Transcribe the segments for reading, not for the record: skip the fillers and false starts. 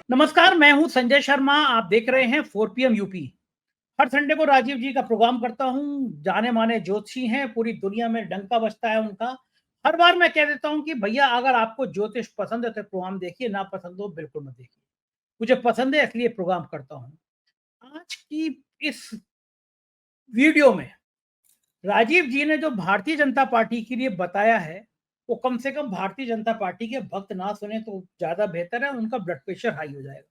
नमस्कार, मैं हूं संजय शर्मा। आप देख रहे हैं 4 पीएम यूपी। हर संडे को राजीव जी का प्रोग्राम करता हूं। जाने माने ज्योतिषी हैं, पूरी दुनिया में डंका बजता है उनका। हर बार मैं कह देता हूं कि भैया अगर आपको ज्योतिष पसंद है तो प्रोग्राम देखिए, ना पसंद हो बिल्कुल मत देखिए। मुझे पसंद है इसलिए प्रोग्राम करता हूं। आज की इस वीडियो में राजीव जी ने जो भारतीय जनता पार्टी के लिए बताया है, वो कम से कम भारतीय जनता पार्टी के भक्त ना सुने तो ज्यादा बेहतर है, उनका ब्लड प्रेशर हाई हो जाएगा।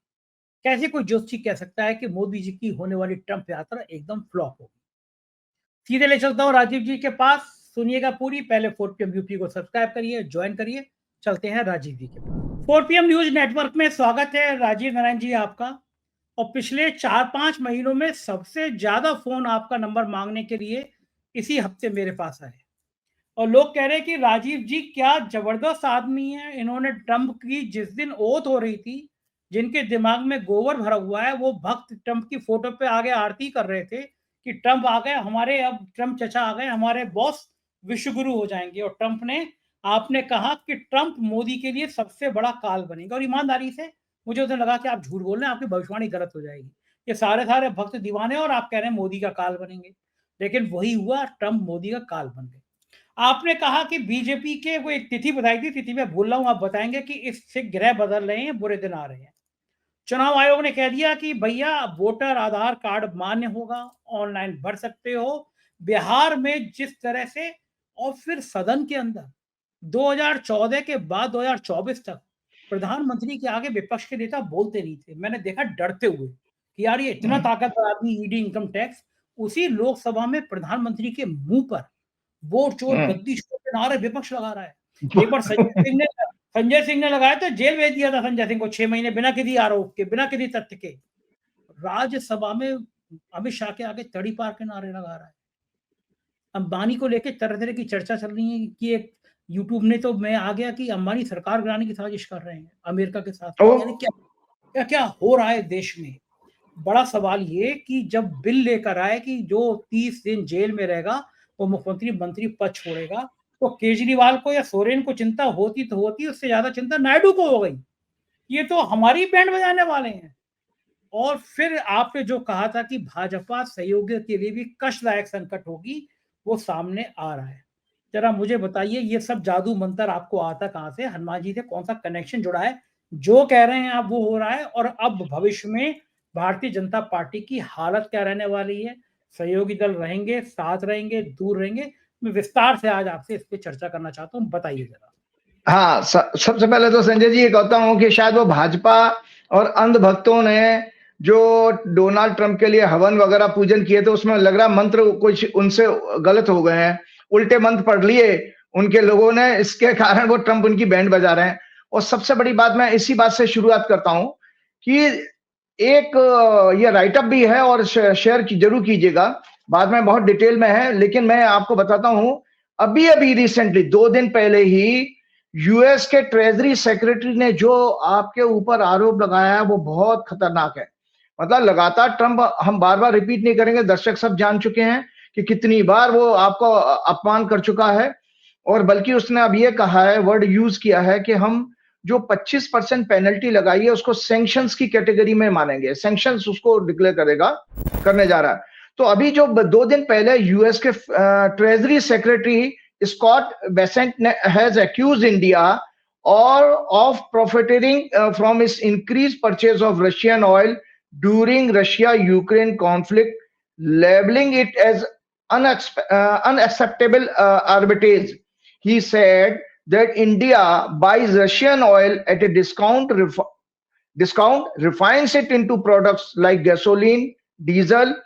कैसे कोई ज्योतिषी कह सकता है कि मोदी जी की होने वाली ट्रंप यात्रा एकदम फ्लॉप होगी? सीधे ले चलता हूँ राजीव जी के पास। सुनिएगा पूरी। पहले 4 पीएम यूपी को सब्सक्राइब करिए, ज्वाइन करिए। चलते हैं राजीव जी के पास। 4 पीएम न्यूज नेटवर्क में स्वागत है राजीव नारायण जी आपका। और पिछले 4-5 महीनों में सबसे ज्यादा फोन आपका नंबर मांगने के लिए इसी हफ्ते मेरे पास आए। और लोग कह रहे हैं कि राजीव जी क्या जबरदस्त आदमी है। इन्होंने ट्रंप की जिस दिन ओथ हो रही थी, जिनके दिमाग में गोबर भरा हुआ है, वो भक्त ट्रंप की फोटो पे आगे आरती कर रहे थे कि ट्रंप आ गए हमारे, अब ट्रंप चचा आ गए हमारे बॉस, विश्वगुरु हो जाएंगे। और ट्रंप ने, आपने कहा कि ट्रंप मोदी के लिए सबसे बड़ा काल बनेगा। और ईमानदारी से मुझे उसे लगा कि आप झूठ बोल रहे हैं, आपकी भविष्यवाणी गलत हो जाएगी। ये सारे सारे भक्त दीवाने और आप कह रहे हैं मोदी का काल बनेंगे। लेकिन वही हुआ, ट्रंप मोदी का काल बन गए। आपने कहा कि बीजेपी के, वो एक तिथि बताई थी, तिथि मैं भूल रहा हूं, आप बताएंगे कि इससे ग्रह बदल रहे हैं, बुरे दिन आ रहे हैं। चुनाव आयोग ने कह दिया कि भैया वोटर आधार कार्ड मान्य होगा, ऑनलाइन भर सकते हो। बिहार में जिस तरह से, और फिर सदन के अंदर 2014 के बाद 2024 तक प्रधानमंत्री के आगे विपक्ष के नेता बोलते नहीं थे। मैंने देखा डरते हुए कि यार ये इतना ताकतवर आदमी, ईडी, इनकम टैक्स। उसी लोकसभा में प्रधानमंत्री के मुंह पर वोट चोर, गद्दी चोर के नारे विपक्ष लगा रहा है। एक बार संजय सिंह ने लगाया तो जेल भेज दिया था संजय सिंह को 6 महीने, बिना किसी आरोप के, बिना किसी तथ्य के। राज्यसभा में अमित शाह के आगे तड़ी पार के नारे लगा रहा है। अंबानी को लेकर तरह तरह की चर्चा चल रही है कि एक यूट्यूब ने तो मैं आ गया कि अंबानी सरकार गिराने की साजिश कर रहे हैं अमेरिका के साथ। यानी क्या क्या क्या हो रहा है देश में। बड़ा सवाल ये कि जब बिल लेकर आए कि जो 30 दिन जेल में रहेगा वो मुख्यमंत्री मंत्री पद छोड़ेगा, तो केजरीवाल को या सोरेन को चिंता होती तो होती, उससे ज्यादा चिंता नायडू को हो गई। ये तो हमारी बैंड बजाने वाले हैं। और फिर आपने जो कहा था कि भाजपा सहयोगियों के लिए भी कष्टदायक संकट होगी, वो सामने आ रहा है। जरा मुझे बताइए, ये सब जादू मंत्र आपको आता कहां से? हनुमान जी से कौन सा कनेक्शन जुड़ा है? जो कह रहे हैं आप वो हो रहा है। और अब भविष्य में भारतीय जनता पार्टी की हालत क्या रहने वाली है? सहयोगी दल रहेंगे, साथ रहेंगे, दूर रहेंगे? मैं विस्तार से आज आपसे इस पर चर्चा करना चाहता हूँ, बताइए जरा। हाँ, सबसे पहले तो संजय जी ये कहता हूँ कि शायद वो भाजपा और अंधभक्तों ने जो डोनाल्ड ट्रंप के लिए हवन वगैरह पूजन किए थे, उसमें लग रहा मंत्र कुछ उनसे गलत हो गए हैं, उल्टे मंत्र पढ़ लिए उनके लोगों ने, इसके कारण वो ट्रंप उनकी बैंड बजा रहे हैं। और सबसे बड़ी बात, मैं इसी बात से शुरुआत करता हूँ कि एक ये राइटअप भी है और शेयर जरूर कीजिएगा, बाद में बहुत डिटेल में है, लेकिन मैं आपको बताता हूँ अभी अभी रिसेंटली 2 दिन पहले ही यूएस के ट्रेजरी सेक्रेटरी ने जो आपके ऊपर आरोप लगाया है वो बहुत खतरनाक है। मतलब लगातार ट्रंप, हम बार बार रिपीट नहीं करेंगे, दर्शक सब जान चुके हैं कि कितनी बार वो आपको अपमान कर चुका है। और बल्कि उसने अब ये कहा है, वर्ड यूज किया है कि हम जो 25% पेनल्टी लगाई है उसको सैंक्शंस की कैटेगरी में मानेंगे, सैंक्शंस उसको डिक्लेयर करने जा रहा है। तो अभी जो 2 दिन पहले यूएस के treasury secretary Scott Bessent has accused India of profiting from its increased purchase of Russian oil during Russia-Ukraine conflict, labeling it as unacceptable arbitrage. He said that India buys Russian oil at a discount, refines it into products like gasoline, diesel,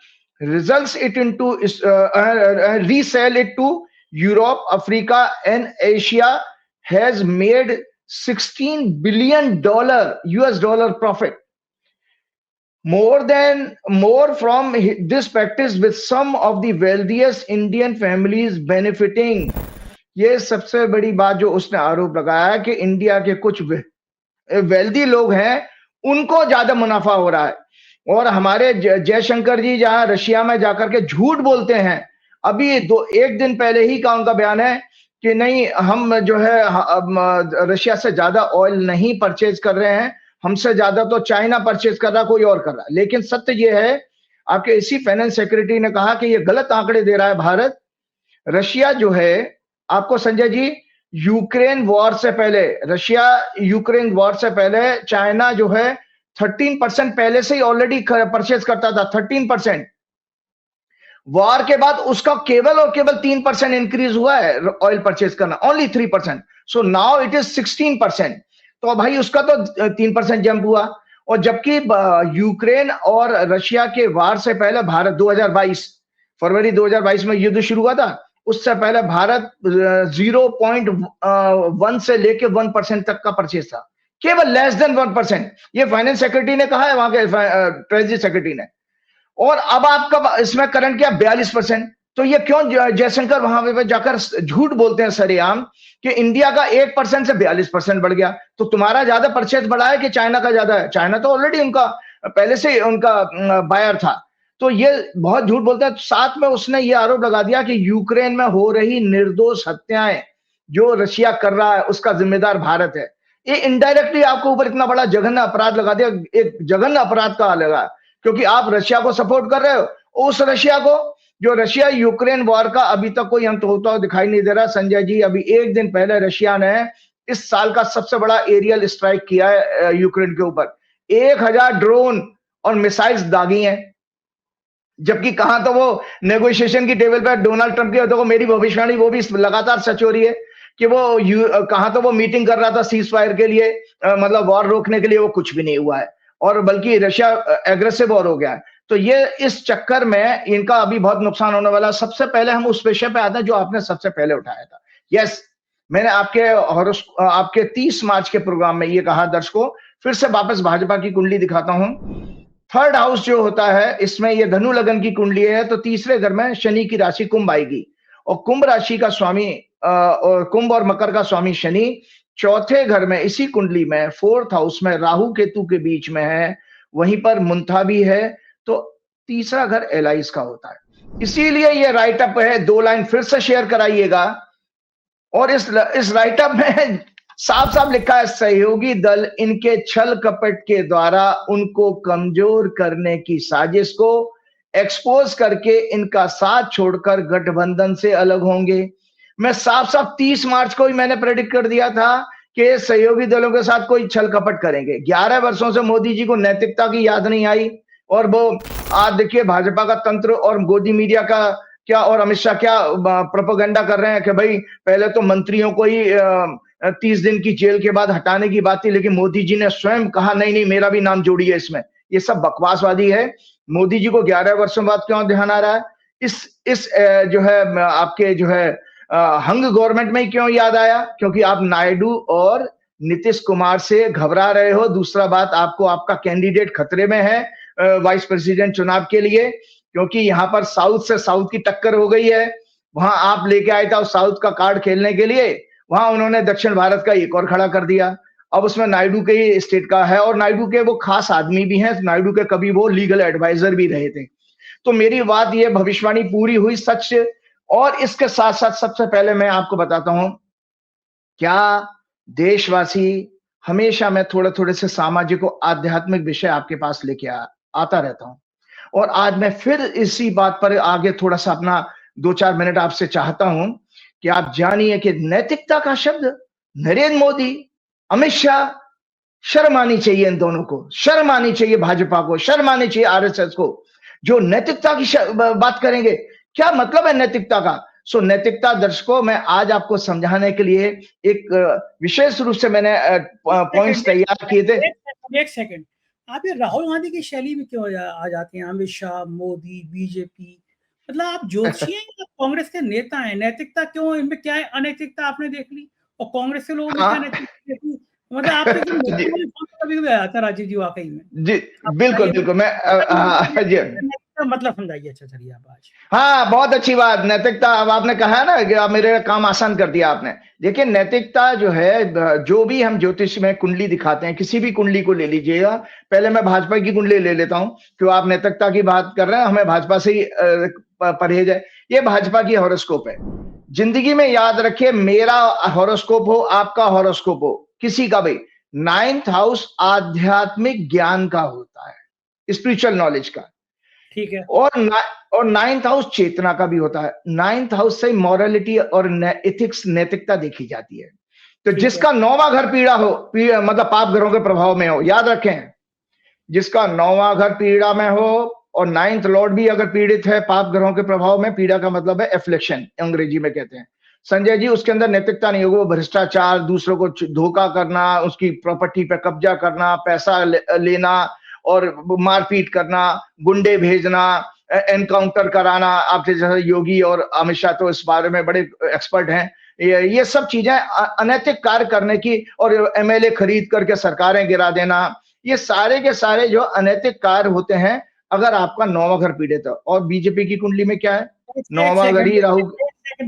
results it into resell it to Europe, Africa, and Asia, has made $16 billion US dollar profit. More from this practice, with some of the wealthiest Indian families benefiting. ये सबसे बड़ी बात जो उसने आरोप लगाया कि India के कुछ वेल्दी लोग हैं, उनको ज्यादा मुनाफा हो रहा है। और हमारे जयशंकर जी जहां रशिया में जाकर के झूठ बोलते हैं, अभी एक दिन पहले ही का उनका बयान है कि नहीं, हम जो है रशिया से ज्यादा ऑयल नहीं परचेज कर रहे हैं, हमसे ज्यादा तो चाइना परचेज कर रहा, कोई और कर रहा। लेकिन सत्य ये है, आपके इसी फाइनेंस सेक्रेटरी ने कहा कि ये गलत आंकड़े दे रहा है भारत। रशिया जो है, आपको संजय जी, यूक्रेन वॉर से पहले, रशिया यूक्रेन वॉर से पहले चाइना जो है 13% पहले से ही ऑलरेडी परचेज करता था, 13%। वॉर के बाद उसका केवल और केवल 3% इंक्रीज हुआ है ऑयल परचेज करना, only 3%। So now it is 16%। तो भाई उसका तो 3% जंप हुआ। और जबकि यूक्रेन और रशिया के वार से पहले भारत 2022 फरवरी 2022 में युद्ध शुरू हुआ था, उससे पहले भारत 0.1 से लेके 1% तक का परचेज था, केवल लेस देन 1%। ये फाइनेंस सेक्रेटरी ने कहा है, वहां के ट्रेजरी सेक्रेटरी ने। और अब आपका इसमें करंट क्या, 42%। तो ये क्यों जयशंकर वहां पे जाकर झूठ बोलते हैं सरेआम कि इंडिया का 1% से 42% बढ़ गया। तो तुम्हारा ज्यादा परचेज बढ़ा है कि चाइना का ज्यादा है? चाइना तो ऑलरेडी उनका पहले से उनका बायर था। तो ये बहुत झूठ बोलते हैं। साथ में उसने ये आरोप लगा दिया कि यूक्रेन में हो रही निर्दोष हत्याएं जो रशिया कर रहा है उसका जिम्मेदार भारत है। ये इनडायरेक्टली आपको ऊपर इतना बड़ा जघन्य अपराध लगा दिया, एक जघन्य अपराध का लगा, क्योंकि आप रशिया को सपोर्ट कर रहे हो, उस रशिया को जो रशिया यूक्रेन वॉर का अभी तक कोई अंत होता हुआ दिखाई नहीं दे रहा। संजय जी, अभी एक दिन पहले रशिया ने इस साल का सबसे बड़ा एरियल स्ट्राइक किया है यूक्रेन के ऊपर। 1000 ड्रोन और मिसाइल्स दागी हैं। जबकि कहां तो वो नेगोशिएशन की टेबल पर डोनाल्ड ट्रंप की, तो मेरी भविष्यवाणी वो भी लगातार सच हो रही है कि वो कहां तो वो मीटिंग कर रहा था सीज फायर के लिए, मतलब वॉर रोकने के लिए, वो कुछ भी नहीं हुआ है। और बल्कि रशिया एग्रेसिव वॉर हो गया है। तो ये इस चक्कर में इनका अभी बहुत नुकसान होने वाला। सबसे पहले हम उस विषय पे आते हैं जो आपने सबसे पहले उठाया था। यस, मैंने आपके 30 मार्च के प्रोग्राम में ये कहा, दर्शकों फिर से वापस भाजपा की कुंडली दिखाता हूं। थर्ड हाउस जो होता है, इसमें ये धनु लगन की कुंडली है, तो तीसरे घर में शनि की राशि कुंभ आएगी। और कुंभ राशि का स्वामी और कुंभ और मकर का स्वामी शनि चौथे घर में, इसी कुंडली में फोर्थ हाउस में राहु केतु के बीच में है, वहीं पर मुंथा भी है। तो तीसरा घर एलाइस का होता है। इसीलिए ये राइटअप है, 2 लाइन फिर से शेयर कराइएगा। और इस राइटअप में साफ साफ लिखा है, सहयोगी दल इनके छल कपट के द्वारा उनको कमजोर करने की साजिश को एक्सपोज करके इनका साथ छोड़कर गठबंधन से अलग होंगे। मैं साफ साफ 30 मार्च को ही मैंने प्रेडिक्ट कर दिया था कि सहयोगी दलों के साथ कोई छल कपट करेंगे। 11 वर्षों से मोदी जी को नैतिकता की याद नहीं आई, और वो आज देखिए भाजपा का तंत्र और मोदी मीडिया का क्या, और अमित शाह क्या प्रोपेगेंडा कर रहे हैं कि भाई पहले तो मंत्रियों को ही 30 दिन की जेल के बाद हटाने की बात थी, लेकिन मोदी जी ने स्वयं कहा नहीं नहीं मेरा भी नाम जोड़िए इसमें। ये सब बकवासवादी है। मोदी जी को 11 वर्षों बाद क्यों ध्यान आ रहा है? इस जो है आपके जो है हंग गवर्नमेंट में ही क्यों याद आया? क्योंकि आप नायडू और नीतीश कुमार से घबरा रहे हो। दूसरा बात, आपको आपका कैंडिडेट खतरे में है वाइस प्रेसिडेंट चुनाव के लिए, क्योंकि यहां पर साउथ से साउथ की टक्कर हो गई है। वहां आप लेके आए था साउथ का कार्ड खेलने के लिए, वहां उन्होंने दक्षिण भारत का एक और खड़ा कर दिया। अब उसमें नायडू के ही स्टेट का है, और नायडू के वो खास आदमी भी हैं। नायडू के कभी वो लीगल एडवाइजर भी रहे थे। तो मेरी बात ये भविष्यवाणी पूरी हुई, सच। और इसके साथ साथ सबसे पहले मैं आपको बताता हूं, क्या देशवासी, हमेशा मैं थोड़े थोड़े से सामाजिक और आध्यात्मिक विषय आपके पास लेके आता रहता हूं। और आज मैं फिर इसी बात पर आगे थोड़ा सा अपना 2-4 मिनट आपसे चाहता हूं कि आप जानिए कि नैतिकता का शब्द नरेंद्र मोदी, अमित शाह, शर्म आनी चाहिए इन दोनों को, शर्म आनी चाहिए भाजपा को, शर्म आनी चाहिए आरएसएस को, जो नैतिकता की बात करेंगे। क्या मतलब है नैतिकता का? सो नैतिकता, दर्शकों, मैं आज आपको समझाने के लिए एक विशेष रूप से मैंने पॉइंट्स तैयार किए थे। एक सेकंड, आप ये राहुल गांधी की शैली में क्यों आ जाते हैं? अमित शाह, मोदी, बीजेपी, मतलब आप ज्योतिषी हैं या कांग्रेस के नेता हैं? नैतिकता क्यों, इनमें क्या है अनैतिकता आपने देख ली, और कांग्रेस के लोगों में क्या नैतिकता देखी? मतलब आप कभी आया था राजीव जी वाकई में? जी बिल्कुल बिल्कुल, मैं जी मतलब समझाइए। अच्छा चलिए आप आज। हाँ, बहुत अच्छी बात, नैतिकता। अब आपने कहा ना कि आप मेरे काम आसान कर दिया आपने। देखिए नैतिकता जो है, जो भी हम ज्योतिष में कुंडली दिखाते हैं, किसी भी कुंडली को ले लीजिएगा। पहले मैं भाजपा की कुंडली ले लेता हूं, क्यों आप नैतिकता की बात कर रहे हैं, हमें भाजपा से ही परहेज है। ये भाजपा की हॉरोस्कोप है। जिंदगी में याद रखिए, मेरा हॉरोस्कोप हो, आपका हॉरोस्कोप हो, किसी का भी, नाइन्थ हाउस आध्यात्मिक ज्ञान का होता है, स्पिरिचुअल नॉलेज का। ठीक है। और नाइन्थ हाउस चेतना का भी होता है। नाइन्थ हाउस से मॉरलिटी और एथिक्स, नैतिकता देखी जाती है। तो जिसका 9वां घर पीड़ा हो, मतलब पाप ग्रहों के प्रभाव में हो, याद रखें, जिसका 9वां घर पीड़ा में हो और 9th लॉर्ड भी अगर पीड़ित है पाप ग्रहों के प्रभाव में, पीड़ा का मतलब है एफ्लिक्शन, अंग्रेजी में कहते हैं। संजय जी, उसके अंदर नैतिकता नहीं होगी, वो भ्रष्टाचार, दूसरों को धोखा करना, उसकी प्रॉपर्टी पर कब्जा करना, पैसा लेना और मारपीट करना, गुंडे भेजना, एनकाउंटर कराना। आपके जैसे योगी और अमित शाह तो इस बारे में बड़े एक्सपर्ट हैं। ये सब चीजें अनैतिक कार्य करने की, और एमएलए खरीद करके सरकारें गिरा देना, ये सारे के सारे जो अनैतिक कार्य होते हैं अगर आपका 9वां घर पीड़ित है। और बीजेपी की कुंडली में क्या है, 9वां घर ही राहु।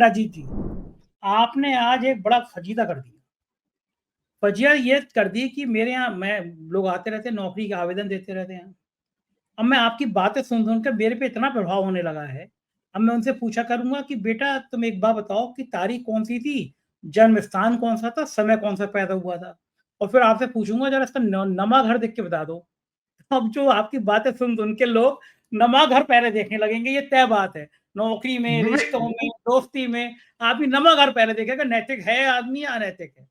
अजीत जी, आपने आज एक बड़ा फजीदा कर दिया। फजिया ये कर दी कि मेरे यहाँ लोग आते रहते हैं, नौकरी के आवेदन देते रहते हैं। अब मैं आपकी बातें सुन कर मेरे पे इतना प्रभाव होने लगा है। अब मैं उनसे पूछा करूंगा कि बेटा तुम एक बात बताओ कि तारीख कौन सी थी, जन्म स्थान कौन सा था, समय कौन सा पैदा हुआ था, और फिर आपसे पूछूंगा जरा इसका नमा घर देख के बता दो। अब जो आपकी बातें सुन के लोग नमा घर पहले देखने लगेंगे, ये तय बात है। नौकरी में, रिश्तों में, दोस्ती में आप ही नमा घर पहले देखेगा, नैतिक है आदमी या अनैतिक है।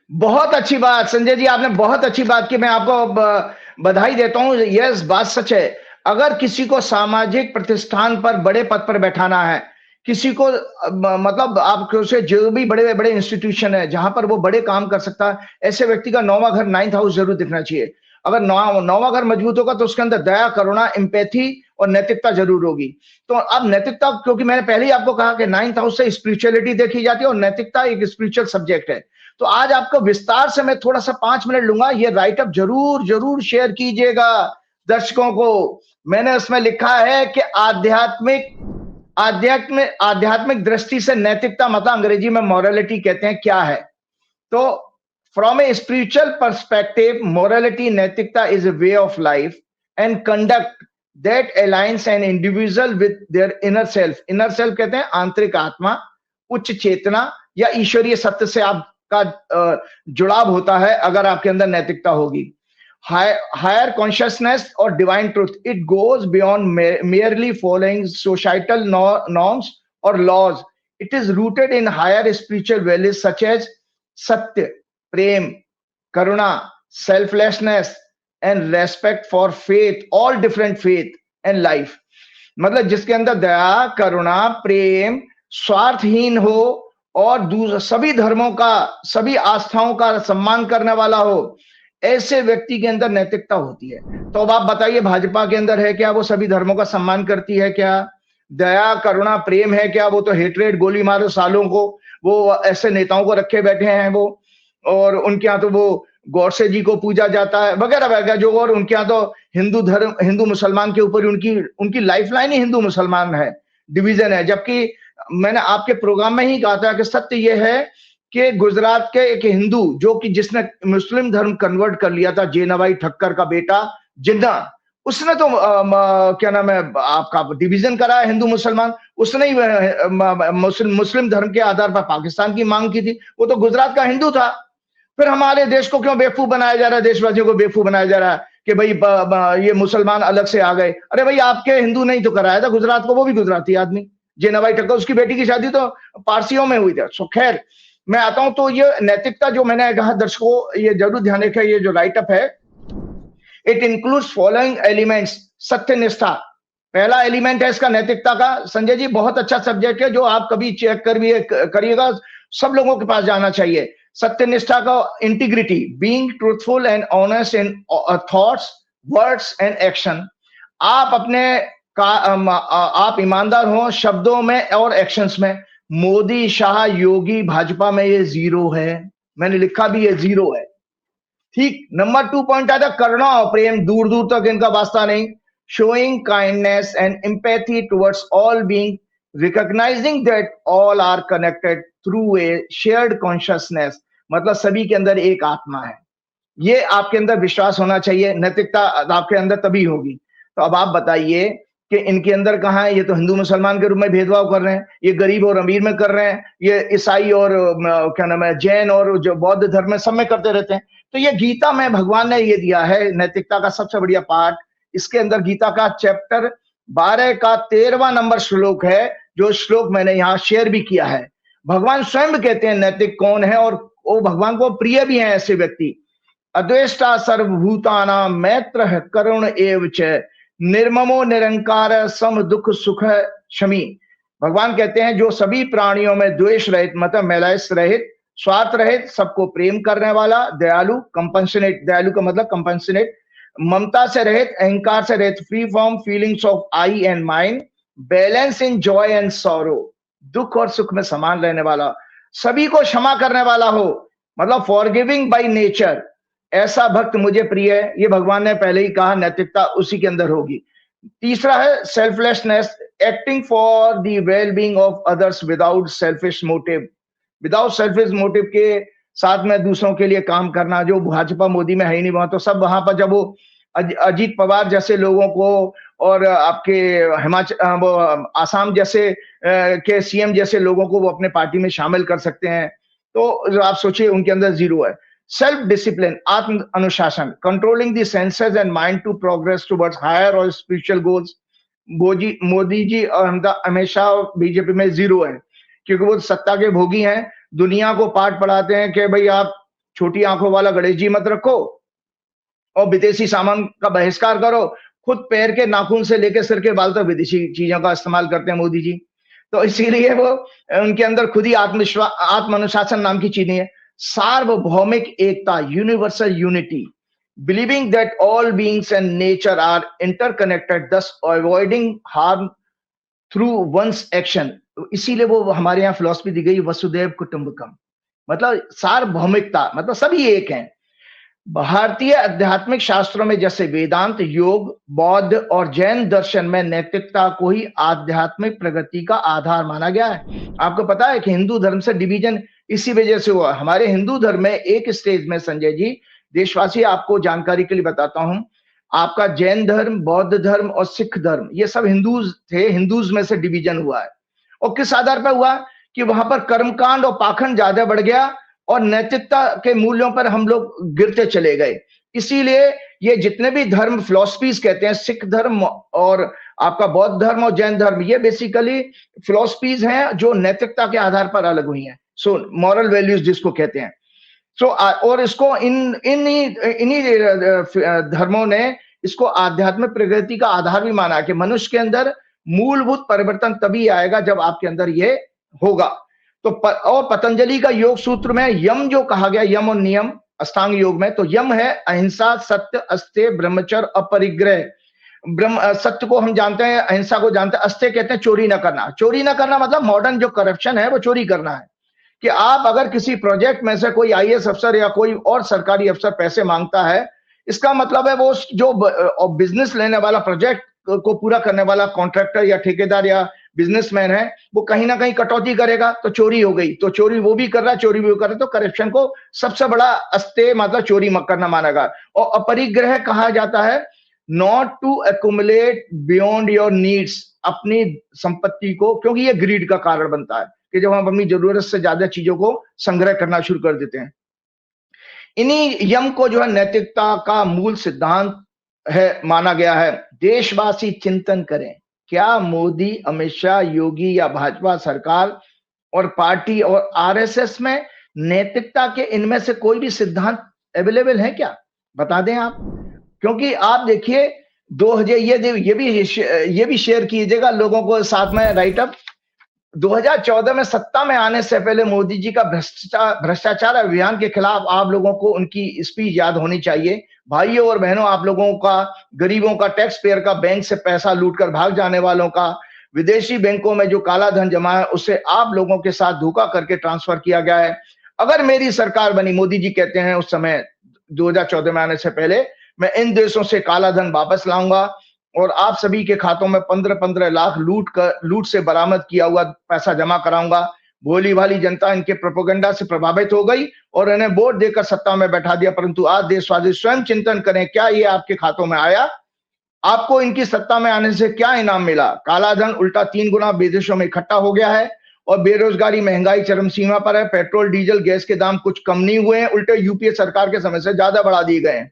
बहुत अच्छी बात संजय जी, आपने बहुत अच्छी बात की, मैं आपको बधाई देता हूं। यस, बात सच है। अगर किसी को सामाजिक प्रतिष्ठान पर बड़े पद पर बैठाना है, किसी को मतलब आपके उसे जो भी बड़े बड़े इंस्टीट्यूशन है जहां पर वो बड़े काम कर सकता है, ऐसे व्यक्ति का 9वां घर, 9th हाउस जरूर दिखना चाहिए। अगर 9वां घर मजबूत होगा तो उसके अंदर दया, करुणा, एम्पैथी और नैतिकता जरूर होगी। तो अब नैतिकता, क्योंकि मैंने पहले ही आपको कहा कि 9th हाउस से स्पिरिचुअलिटी देखी जाती है और नैतिकता एक स्पिरिचुअल सब्जेक्ट है। तो आज आपको विस्तार से मैं थोड़ा सा 5 मिनट लूंगा, ये राइटअप जरूर जरूर शेयर कीजिएगा दर्शकों को। मैंने उसमें लिखा है कि आध्यात्मिक दृष्टि से नैतिकता, मतलब अंग्रेजी में मॉरलिटी कहते हैं, क्या है। तो from a spiritual perspective, morality, नैतिकता is a way of life and conduct that aligns an individual with their inner self. inner self कहते हैं आंतरिक आत्मा, उच्च चेतना या ईश्वरीय सत्य से आपका जुड़ाव होता है अगर आपके अंदर नैतिकता होगी। Higher consciousness or divine truth, it goes beyond merely following societal norms or laws. It is rooted in higher spiritual values such as satya, prem, karuna, selflessness and respect for faith, all different faith and life. मतलब जिसके अंदर दया, करुणा, प्रेम, स्वार्थहीन हो और सभी धर्मों का, सभी आस्थाओं का सम्मान करने वाला हो, ऐसे व्यक्ति के अंदर नैतिकता होती है। तो अब आप बताइए, भाजपा के अंदर है क्या? वो सभी धर्मों का सम्मान करती है क्या? दया, करुणा, प्रेम है क्या? वो तो हेट्रेड, गोली मारो सालों को, वो ऐसे नेताओं को रखे बैठे हैं वो, और उनके यहाँ तो वो गौरसे जी को पूजा जाता है वगैरह वगैरह जो, और उनके यहाँ तो हिंदू धर्म, हिंदू मुसलमान के ऊपर उनकी लाइफलाइन ही हिंदू मुसलमान है, डिवीजन है। जबकि मैंने आपके प्रोग्राम में ही कहा था कि सत्य यह है कि गुजरात के एक हिंदू जो कि जिसने मुस्लिम धर्म कन्वर्ट कर लिया था, जेनाबाई ठक्कर का बेटा जिन्ना, उसने तो क्या नाम है आपका डिवीजन करा है हिंदू मुसलमान। उसने ही मुस्लिम धर्म के आधार पर पाकिस्तान की मांग की थी, वो तो गुजरात का हिंदू था। फिर हमारे देश को क्यों बेवकूफ बनाया जा रहा है, देशवासियों को बेवकूफ बनाया जा रहा है कि भाई ये मुसलमान अलग से आ गए। अरे भाई, आपके हिंदू नहीं तो कराया था गुजरात को, वो भी गुजराती आदमी जेनाबाई ठक्कर, उसकी बेटी की शादी तो पारसियों में हुई थी। सो खैर, मैं आता हूं। तो ये नैतिकता जो मैंने कहा दर्शकों, ये जरूर ध्यान रखें, ये जो राइटअप है, इट इंक्लूड्स फॉलोइंग एलिमेंट्स। सत्यनिष्ठा पहला एलिमेंट है इसका नैतिकता का। संजय जी, बहुत अच्छा सब्जेक्ट है जो आप कभी चेक करिएगा, सब लोगों के पास जाना चाहिए। सत्यनिष्ठा का integrity, being truthful and honest in thoughts, words and action. आप ईमानदार हो शब्दों में और एक्शंस में। मोदी, शाह, योगी, भाजपा में ये 0 है, मैंने लिखा भी ये 0 है। ठीक। नंबर 2 पॉइंट आता है करुणा और प्रेम, दूर दूर तक इनका वास्ता नहीं। Showing kindness and empathy towards all being, recognising that all are connected through a shared consciousness, मतलब सभी के अंदर एक आत्मा है। ये आपके अंदर विश्वास होना चाहिए, नैतिकता आपके अंदर तभी होगी। तो अब आप बताइए कि इनके अंदर कहाँ है, ये तो हिंदू मुसलमान के रूप में भेदभाव कर रहे हैं, ये गरीब और अमीर में कर रहे हैं, ये ईसाई और क्या नाम है, जैन और जो बौद्ध धर्म में सब में करते रहते हैं। तो ये गीता में भगवान ने ये दिया है नैतिकता का सबसे बढ़िया पाठ। इसके अंदर गीता का चैप्टर 12 का 13वां नंबर श्लोक है, जो श्लोक मैंने यहाँ शेयर भी किया है। भगवान स्वयं कहते हैं नैतिक कौन है, और वो भगवान को प्रिय भी हैं ऐसे व्यक्ति। अद्वेष्टा सर्वभूतानां मैत्रः करुण एव च निर्ममो निरंकार सम दुख सुख क्षमी। भगवान कहते हैं जो सभी प्राणियों में द्वेष रहित, मतलब मैलाइस रहित, स्वार्थ रहित, सबको प्रेम करने वाला, दयालु, कंपनसेट, दयालु का मतलब कंपनसेट, ममता से रहित, अहंकार से रहित, free from feelings of I and mind, balance in joy and sorrow, दुख और सुख में समान रहने वाला, सभी को क्षमा करने वाला हो, मतलब फॉरगिविंग बाय नेचर, ऐसा भक्त मुझे प्रिय है। ये भगवान ने पहले ही कहा, नैतिकता उसी के अंदर होगी। तीसरा है selflessness, acting for the well being of others without selfish motive, without selfish motive के साथ में दूसरों के लिए काम करना, जो भाजपा मोदी में है ही नहीं। वहां तो सब, वहां पर जब वो अजीत पवार जैसे लोगों को और आपके हिमाचल, वो आसाम जैसे के सीएम जैसे लोगों को वो अपने पार्टी में शामिल कर सकते हैं, तो आप सोचिए उनके अंदर जीरो है। सेल्फ डिसिप्लिन, आत्म अनुशासन, controlling the senses and mind to progress towards higher और स्पिरिचुअल गोल्स। मोदी जी और हमेशा बीजेपी में जीरो है, क्योंकि वो सत्ता के भोगी हैं, दुनिया को पाठ पढ़ाते हैं कि भाई आप छोटी आंखों वाला गणेश जी मत रखो और विदेशी सामान का बहिष्कार करो, खुद पैर के नाखून से लेकर सिर के बाल तक विदेशी चीजों का इस्तेमाल करते हैं मोदी जी। तो इसीलिए वो उनके अंदर खुद ही आत्मविश्वास, आत्म अनुशासन नाम की चीज नहीं है। सार्वभौमिक एकता, universal unity, believing that all beings and nature are interconnected, thus avoiding harm through one's action. इसीलिए वो हमारे यहाँ फिलॉसफी दी गई वसुदैव कुटुंबकम, मतलब सार्वभौमिकता, मतलब सभी एक हैं। भारतीय आध्यात्मिक शास्त्रों में जैसे वेदांत, योग, बौद्ध और जैन दर्शन में नैतिकता को ही आध्यात्मिक प्रगति का आधार माना गया है। आपको पता है कि हिंदू धर्म से डिवीजन इसी वजह से हुआ। हमारे हिंदू धर्म में एक स्टेज में, संजय जी, देशवासी आपको जानकारी के लिए बताता हूं, आपका जैन धर्म, बौद्ध धर्म और सिख धर्म, ये सब हिंदूज थे, हिंदूज में से डिवीजन हुआ है। और किस आधार पर हुआ कि वहां पर कर्मकांड और पाखंड ज्यादा बढ़ गया और नैतिकता के मूल्यों पर हम लोग गिरते चले गए। इसीलिए ये जितने भी धर्म फिलॉसफीज कहते हैं, सिख धर्म और आपका बौद्ध धर्म और जैन धर्म, ये बेसिकली फिलॉसफीज हैं जो नैतिकता के आधार पर अलग हुई हैं। सो मॉरल वैल्यूज जिसको कहते हैं। सो और इसको इन्हीं धर्मों ने इसको आध्यात्मिक प्रगति का आधार भी माना कि मनुष्य के अंदर मूलभूत परिवर्तन तभी आएगा जब आपके अंदर ये होगा। तो और पतंजलि का योग सूत्र में यम जो कहा गया, यम और नियम अष्टांग योग में, तो यम है अहिंसा, सत्य, अस्तेय, ब्रह्मचर्य, अपरिग्रह। सत्य को हम जानते हैं, अहिंसा को जानते हैं, अस्तेय कहते हैं चोरी ना करना। चोरी ना करना मतलब मॉडर्न जो करप्शन है वो चोरी करना है, कि आप अगर किसी प्रोजेक्ट में से कोई आईएएस अफसर या कोई और सरकारी अफसर पैसे मांगता है, इसका मतलब है वो जो बिजनेस लेने वाला, प्रोजेक्ट को पूरा करने वाला कॉन्ट्रैक्टर या ठेकेदार या बिजनेसमैन है, वो कहीं ना कहीं कटौती करेगा, तो चोरी हो गई। तो चोरी वो भी कर रहा है, चोरी भी वो कर रहा है, तो करप्शन को सबसे बड़ा अस्तेय मतलब चोरी करना माना गया। और अपरिग्रह कहा जाता है not to accumulate beyond your needs, अपनी संपत्ति को, क्योंकि ये ग्रीड का कारण बनता है कि जब हम अपनी जरूरत से ज्यादा चीजों को संग्रह करना शुरू कर देते हैं। इन्हीं यम को जो है नैतिकता का मूल सिद्धांत है माना गया है। देशवासी चिंतन करें, क्या मोदी, अमित शाह, योगी या भाजपा सरकार और पार्टी और आरएसएस में नैतिकता के इनमें से कोई भी सिद्धांत अवेलेबल है क्या? बता दें आप। क्योंकि आप देखिए 2000 ये भी शेयर कीजिएगा लोगों को साथ में राइटअप। 2014 में सत्ता में आने से पहले मोदी जी का भ्रष्टाचार अभियान के खिलाफ आप लोगों को उनकी स्पीच याद होनी चाहिए। भाइयों और बहनों, आप लोगों का, गरीबों का, टैक्स पेयर का, बैंक से पैसा लूटकर भाग जाने वालों का, विदेशी बैंकों में जो काला धन जमा है उसे आप लोगों के साथ धोखा करके ट्रांसफर किया गया है। अगर मेरी सरकार बनी, मोदी जी कहते हैं उस समय 2014 में आने से पहले, मैं इन देशों से काला धन वापस लाऊंगा और आप सभी के खातों में 15-15 लाख लूट से बरामद किया हुआ पैसा जमा कराऊंगा। भोली भाली जनता इनके प्रोपेगेंडा से प्रभावित हो गई और इन्हें वोट देकर सत्ता में बैठा दिया। परंतु आज देशवासी स्वयं चिंतन करें, क्या ये आपके खातों में आया? आपको इनकी सत्ता में आने से क्या इनाम मिला? काला धन उल्टा 3 गुना विदेशों में इकट्ठा हो गया है और बेरोजगारी महंगाई चरम सीमा पर है। पेट्रोल डीजल गैस के दाम कुछ कम नहीं हुए हैं, उल्टे यूपीए सरकार के समय से ज्यादा बढ़ा दिए गए हैं।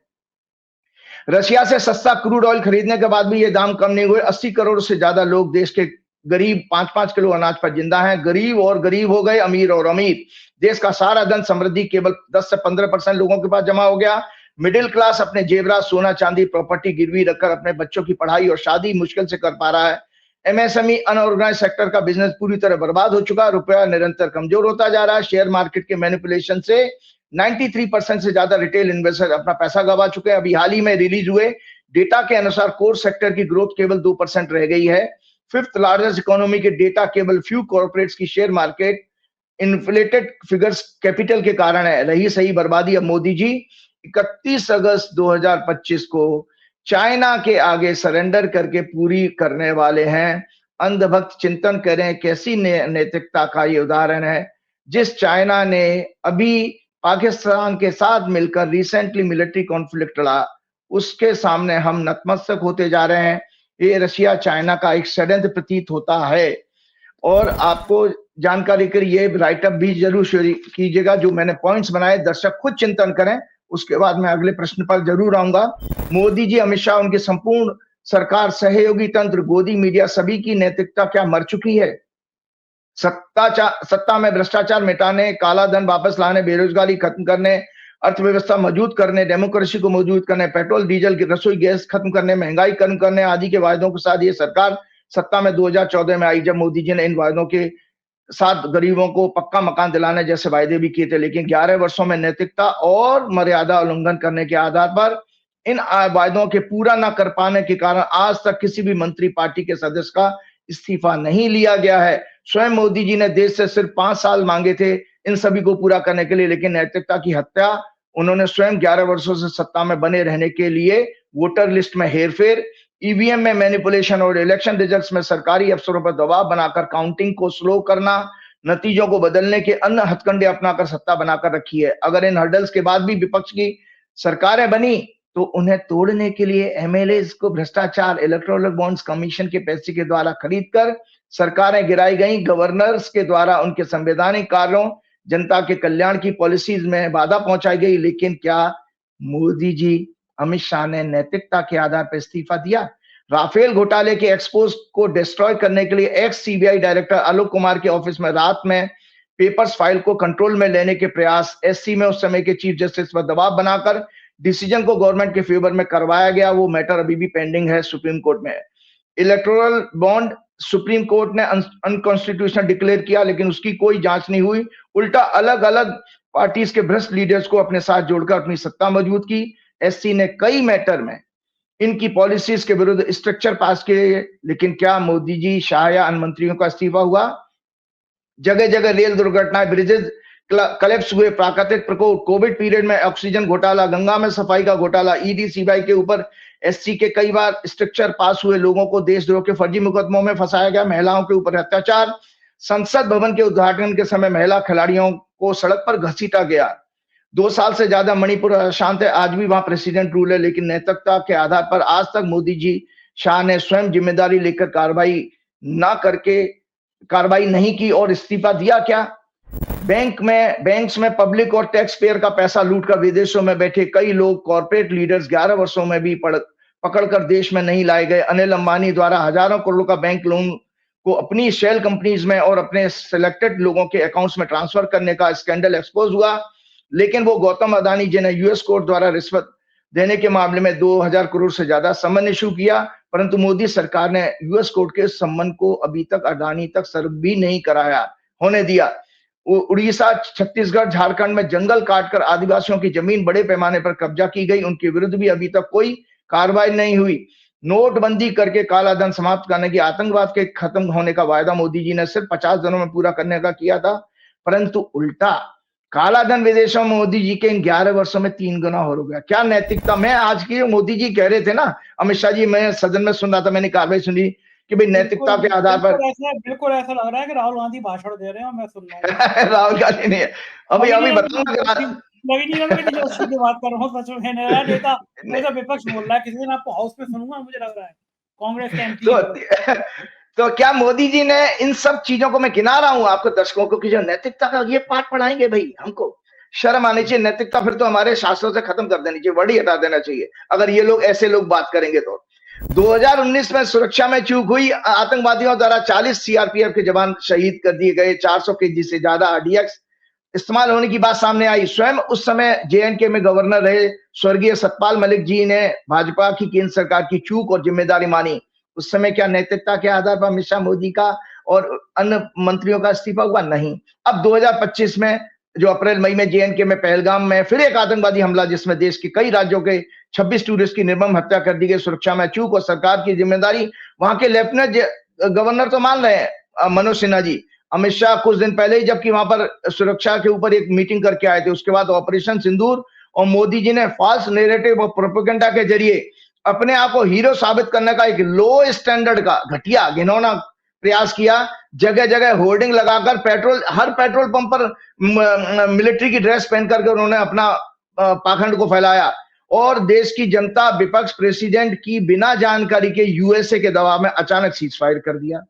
रशिया से सस्ता क्रूड ऑयल खरीदने के बाद भी ये दाम कम नहीं हुए। 80 करोड़ से ज्यादा लोग देश के गरीब 5-5 किलो अनाज पर जिंदा हैं। गरीब और गरीब हो गए, अमीर और अमीर। देश का सारा धन समृद्धि केवल 10 से 15% लोगों के पास जमा हो गया। मिडिल क्लास अपने जेवरात, सोना चांदी, प्रॉपर्टी गिरवी रखकर अपने बच्चों की पढ़ाई और शादी मुश्किल से कर पा रहा है। एमएसएमई अनऑर्गेनाइज सेक्टर का बिजनेस पूरी तरह बर्बाद हो चुका है। रुपया निरंतर कमजोर होता जा रहा है। शेयर मार्केट के मैनिपुलेशन से 93% से ज्यादा रिटेल इन्वेस्टर अपना पैसा गवा चुके हैं। अभी हाल ही में रिलीज हुए डेटा के अनुसार कोर सेक्टर की ग्रोथ केवल 2% रह गई है। फिफ्थ लार्जेस्ट इकोनॉमी के डेटा केवल फ्यू कॉर्पोरेट्स की share market inflated figures capital के कारण है। रही सही बर्बादी। अब मोदी जी 31 अगस्त 2025 को चाइना के आगे सरेंडर करके पूरी करने वाले हैं। अंधभक्त चिंतन करें कैसी नैतिकता का ये उदाहरण है। जिस चाइना ने अभी पाकिस्तान के साथ मिलकर रिसेंटली मिलिट्री कॉन्फ्लिक्ट लड़ा, उसके सामने हम नतमस्तक होते जा रहे हैं। ये रशिया चाइना का एक षड्यंत्र प्रतीत होता है। और आपको जानकारी के लिए राइटअप भी जरूर शेयर कीजिएगा। जो मैंने पॉइंट्स बनाए, दर्शक खुद चिंतन करें, उसके बाद मैं अगले प्रश्न पर जरूर आऊंगा। मोदी जी, अमित शाह, उनकी संपूर्ण सरकार, सहयोगी तंत्र, गोदी मीडिया, सभी की नैतिकता क्या मर चुकी है? सत्ता में भ्रष्टाचार मिटाने, काला धन वापस लाने, बेरोजगारी खत्म करने, अर्थव्यवस्था मजबूत करने, डेमोक्रेसी को मजबूत करने, पेट्रोल डीजल की रसोई गैस खत्म करने, महंगाई कम करने आदि के वायदों के साथ ये सरकार सत्ता में 2014 में आई, जब मोदी जी ने इन वायदों के साथ गरीबों को पक्का मकान दिलाने जैसे वायदे भी किए थे। लेकिन 11 वर्षों में नैतिकता और मर्यादा उल्लंघन करने के आधार पर इन वायदों के पूरा न कर पाने के कारण आज तक किसी भी मंत्री पार्टी के सदस्य का इस्तीफा नहीं लिया गया है। स्वयं मोदी जी ने देश से सिर्फ 5 साल मांगे थे इन सभी को पूरा करने के लिए, लेकिन नैतिकता की हत्या उन्होंने स्वयं 11 वर्षों से सत्ता में बने रहने के लिए वोटर लिस्ट में हेरफेर, ईवीएम में मैनिपुलेशन और इलेक्शन रिजल्ट्स में सरकारी अफसरों पर दबाव बनाकर काउंटिंग को स्लो करना, नतीजों को बदलने के अन्य हथकंडे अपनाकर सत्ता बनाकर रखी है। अगर इन हर्डल्स के बाद भी विपक्ष की सरकारें बनी तो उन्हें तोड़ने के लिए एमएलए को भ्रष्टाचार, इलेक्टोरल बॉन्ड्स कमीशन के पैसे के द्वारा खरीदकर सरकारें गिराई गई। गवर्नर्स के द्वारा उनके संवैधानिक कार्यों, जनता के कल्याण की पॉलिसीज में बाधा पहुंचाई गई। लेकिन क्या मोदी जी, अमित शाह ने नैतिकता के आधार पर इस्तीफा दिया? राफेल घोटाले के एक्सपोज को डिस्ट्रॉय करने के लिए x CBI director Alok Kumar के ऑफिस में रात में पेपर्स फाइल को कंट्रोल में लेने के प्रयास, एससी में उस समय के चीफ जस्टिस पर दबाव बनाकर डिसीजन को गवर्नमेंट के फेवर में करवाया गया। वो मैटर अभी भी पेंडिंग है सुप्रीम कोर्ट में। इलेक्टोरल बॉन्ड सुप्रीम कोर्ट ने अनकॉन्स्टिट्यूशनल डिक्लेयर किया, लेकिन उसकी कोई जांच नहीं हुई। उल्टा अलग अलग पार्टीज के भ्रष्ट लीडर्स को अपने साथ जोड़कर अपनी सत्ता मजबूत की। एससी ने कई मैटर में इनकी पॉलिसीज के विरुद्ध स्ट्रक्चर पास किए, लेकिन क्या मोदी जी, शाह या अन्य मंत्रियों का इस्तीफा हुआ? जगह जगह रेल दुर्घटनाएं, ब्रिजेज कलेप्स हुए, प्राकृतिक प्रकोप, कोविड पीरियड में ऑक्सीजन घोटाला, गंगा में सफाई का घोटाला, ईडी सीबीआई के ऊपर एससी के कई बार स्ट्रक्चर पास हुए, लोगों को देशद्रोह के फर्जी मुकदमों में फंसाया गया, महिलाओं के ऊपर अत्याचार, संसद भवन के उद्घाटन के समय महिला खिलाड़ियों को सड़क पर घसीटा गया। 2 साल से ज्यादा मणिपुर अशांत है, आज भी वहां प्रेसिडेंट रूल है, लेकिन नैतिकता के आधार पर आज तक मोदी जी, शाह ने स्वयं जिम्मेदारी लेकर कार्रवाई नहीं की और इस्तीफा दिया क्या? बैंक्स में पब्लिक और टैक्स पेयर का पैसा लूटकर विदेशों में बैठे कई लोग, कॉर्पोरेट लीडर्स 11 वर्षों में भी पकड़कर देश में नहीं लाए गए। अनिल अंबानी द्वारा हजारों करोड़ का बैंक लोन को अपनी शेल कंपनीज में और अपने सिलेक्टेड लोगों के अकाउंट्स में ट्रांसफर करने का स्कैंडल एक्सपोज हुआ। लेकिन वो गौतम अदानी जिन्हें यूएस कोर्ट द्वारा रिश्वत देने के मामले में 2000 करोड़ से ज्यादा सम्मन इशू किया, परंतु मोदी सरकार ने यूएस कोर्ट के सम्मन को अभी तक अडानी तक सर्व भी नहीं कराया होने दिया। उड़ीसा, छत्तीसगढ़, झारखंड में जंगल काटकर आदिवासियों की जमीन बड़े पैमाने पर कब्जा की गई, उनके विरुद्ध भी अभी तक कोई कार्रवाई नहीं हुई। नोटबंदी करके काला धन समाप्त करने की, आतंकवाद के खत्म होने का वायदा मोदी जी ने सिर्फ 50 दिनों में पूरा करने का किया था, परंतु उल्टा काला धन विदेशों में मोदी जी के इन 11 वर्षों में 3 गुना हो गया। क्या नैतिकता? मैं आज की मोदी जी कह रहे थे ना, अमित शाह जी, मैं सदन में सुन रहा था, मैंने कार्रवाई सुनी कि भाई नैतिकता के आधार पर बिल्कुल ऐसा लग रहा है कि राहुल गांधी भाषण दे रहे हैं, मैं सुन रहा हूँ। राहुल गांधी नहीं है। अभी बताऊंगा लगी नहीं ना, मैं जोशी की बात कर रहा हूँ, सच में नया नेता कोई सा विपक्ष बोल रहा है, किसी दिन आपको हाउस में सुनूंगा, मुझे लग रहा है कांग्रेस के एमपी की तो तरफ से। तो क्या मोदी जी ने इन सब चीजों को मैं गिना रहा हूं आपको दर्शकों को कि जो नैतिकता का ये पाठ पढ़ाएंगे भाई हमको शर्म आनी चाहिए। नैतिकता फिर तो हमारे शास्त्रों से खत्म कर देनी चाहिए, वर्ड ही हटा देना चाहिए अगर ये लोग ऐसे लोग बात करेंगे तो। 2019 में सुरक्षा में चूक हुई, आतंकवादियों द्वारा 40 सीआरपीएफ के जवान शहीद कर दिए गए, 400 केजी से ज्यादा आरडीएक्स इस्तेमाल होने की बात सामने आई। स्वयं उस समय जेएनके में गवर्नर रहे स्वर्गीय सतपाल मलिक जी ने भाजपा की केंद्र सरकार की चूक और जिम्मेदारी मानी। उस समय क्या नैतिकता के आधार पर अमित शाह मोदी का और अन्य मंत्रियों का इस्तीफा हुआ? नहीं। अब 2025 में जो अप्रैल मई में जेएनके में पहलगाम में फिर एक आतंकवादी हमला, जिसमें देश के कई राज्यों के 26 टूरिस्ट की निर्मम हत्या कर दी गई, सुरक्षा में चूक और सरकार की जिम्मेदारी वहां के लेफ्टिनेंट गवर्नर तो मान रहे हैं, मनोज सिन्हा जी। अमित शाह कुछ दिन पहले ही जबकि वहां पर सुरक्षा के ऊपर एक मीटिंग करके आए थे, उसके बाद ऑपरेशन सिंदूर और मोदी जी ने फॉल्स नैरेटिव और प्रोपेगेंडा के जरिए अपने आप को हीरो साबित करने का एक लो स्टैंडर्ड का घटिया घिनौना प्रयास किया। जगह जगह होर्डिंग लगाकर हर पेट्रोल पंप पर मिलिट्री की ड्रेस पहन करके उन्होंने अपना पाखंड को फैलाया और देश की जनता विपक्ष प्रेसिडेंट की बिना जानकारी के यूएसए के दबाव में अचानक सीज फायर कर दिया।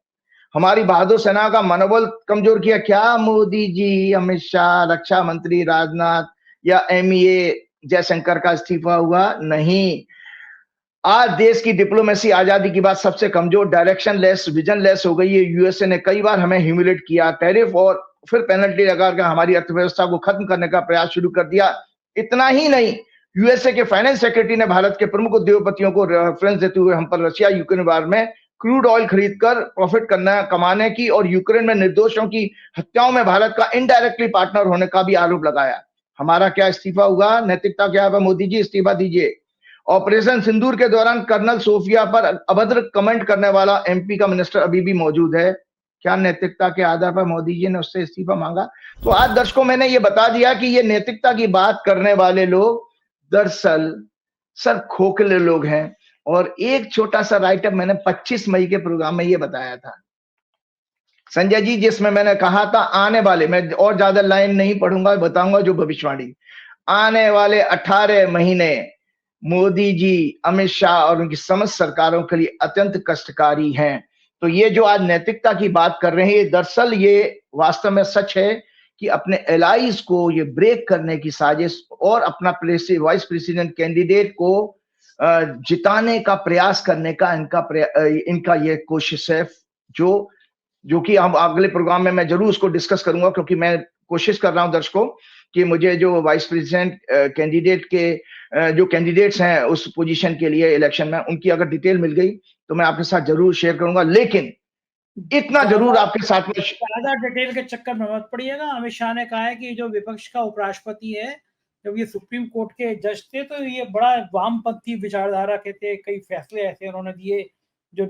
हमारी बहादुर सेना का मनोबल कमजोर किया। क्या मोदी जी, अमित शाह, रक्षा मंत्री राजनाथ या एमईए जयशंकर का इस्तीफा हुआ? नहीं। आज देश की डिप्लोमेसी आजादी की बात सबसे कमजोर, डायरेक्शन लेस, विजन लेस हो गई है। यूएसए ने कई बार हमें ह्यूमिलेट किया, टैरिफ और फिर पेनल्टी लगाकर हमारी अर्थव्यवस्था को खत्म करने का प्रयास शुरू कर दिया। इतना ही नहीं, यूएसए के फाइनेंस सेक्रेटरी ने भारत के प्रमुख उद्योगपतियों को रेफरेंस देते हुए हम पर रशिया यूक्रेन वार में क्रूड ऑयल खरीदकर प्रॉफिट कमाने की और यूक्रेन में निर्दोषों की हत्याओं में भारत का इनडायरेक्टली पार्टनर होने का भी आरोप लगाया। हमारा क्या इस्तीफा हुआ? नैतिकता क्या है? मोदी जी इस्तीफा दीजिए। ऑपरेशन सिंदूर के दौरान कर्नल सोफिया पर अभद्र कमेंट करने वाला एमपी का मिनिस्टर अभी भी मौजूद है। क्या नैतिकता के आधार पर मोदी जी ने उससे इस्तीफा मांगा? तो आज दर्शकों मैंने ये बता दिया कि ये नैतिकता की बात करने वाले लोग दरअसल सर खोखले लोग हैं। और एक छोटा सा राइटअप मैंने 25 मई के प्रोग्राम में ये बताया था संजय जी, जिसमें मैंने कहा था आने वाले, मैं और ज्यादा लाइन नहीं पढ़ूंगा, बताऊंगा जो भविष्यवाणी, आने वाले 18 महीने मोदी जी, अमित शाह और उनकी समस्त सरकारों के लिए अत्यंत कष्टकारी हैं। तो ये जो आज नैतिकता की बात कर रहे हैं, दरअसल ये वास्तव में सच है कि अपने एलाइज को ये ब्रेक करने की साजिश और अपना वाइस प्रेसिडेंट कैंडिडेट को जिताने का प्रयास करने का इनका ये कोशिश है, जो कि हम अगले प्रोग्राम में मैं जरूर उसको डिस्कस करूंगा, क्योंकि मैं कोशिश कर रहा हूं दर्शकों कि मुझे जो वाइस प्रेसिडेंट कैंडिडेट के जो कैंडिडेट्स हैं उस पोजीशन के लिए इलेक्शन में, उनकी अगर डिटेल मिल गई तो मैं आपके साथ जरूर शेयर करूंगा। लेकिन इतना जरूर आपके साथ में ज्यादा डिटेल के चक्कर में मत पड़िएगा। अमित शाह ने कहा है कि जो विपक्ष का उपराष्ट्रपति है, जब ये सुप्रीम कोर्ट के जज थे तो ये बड़ा वामपंथी विचारधारा के थे, कई फैसले ऐसे उन्होंने दिए जो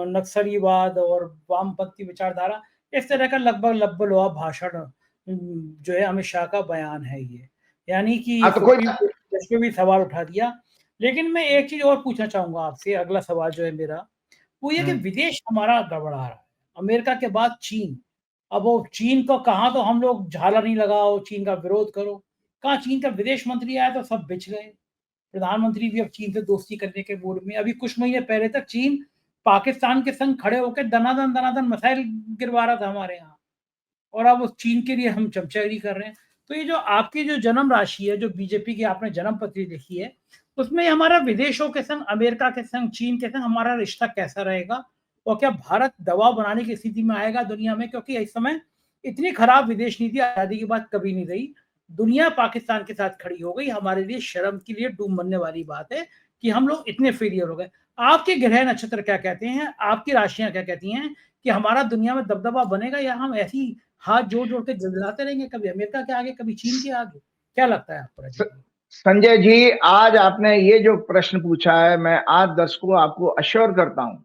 नक्सलीवाद और वामपंथी विचारधारा, इस तरह का लगभग लब्बलोहा भाषण जो है अमित शाह का बयान है ये, यानी कि सुप्रीम कोर्ट के जज पे भी सवाल उठा दिया। लेकिन मैं एक चीज और पूछना चाहूंगा आपसे, अगला सवाल जो है मेरा वो ये कि विदेश हमारा गड़बड़ा रहा है, अमेरिका के बाद चीन। अब वो चीन को कहा तो हम लोग झाला नहीं लगाओ, चीन का विरोध करो, कहाँ चीन का विदेश मंत्री आया तो सब बिछ गए। प्रधानमंत्री भी अब चीन से दोस्ती करने के मूड में। अभी कुछ महीने पहले तक चीन पाकिस्तान के संग खड़े होकर दनादन मिसाइल गिरवा रहा था हमारे यहाँ, और अब उस चीन के लिए हम चमचागिरी कर रहे हैं। तो ये जो आपकी जो जन्म राशि है, जो बीजेपी की आपने जन्म पत्री लिखी है, उसमें हमारा विदेशों के संग, अमेरिका के संग, चीन के संग हमारा रिश्ता कैसा रहेगा, और क्या भारत दबाव बनाने की स्थिति में आएगा दुनिया में? क्योंकि इस समय इतनी खराब विदेश नीति आजादी के बाद कभी नहीं रही। दुनिया पाकिस्तान के साथ खड़ी हो गई। हमारे लिए शर्म के लिए डूब मरने वाली बात है कि हम लोग इतने फेलियर हो गए। आपके ग्रह नक्षत्र क्या कहते हैं, आपकी राशियां क्या कहती हैं कि हमारा दुनिया में दबदबा बनेगा, या हम ऐसी हाथ जोड़ जोड़ के जलते रहेंगे, कभी अमेरिका के आगे कभी चीन के आगे? क्या लगता है आपको? संजय जी, आज आपने ये जो प्रश्न पूछा है, मैं आज दर्शकों आपको अश्योर करता हूं,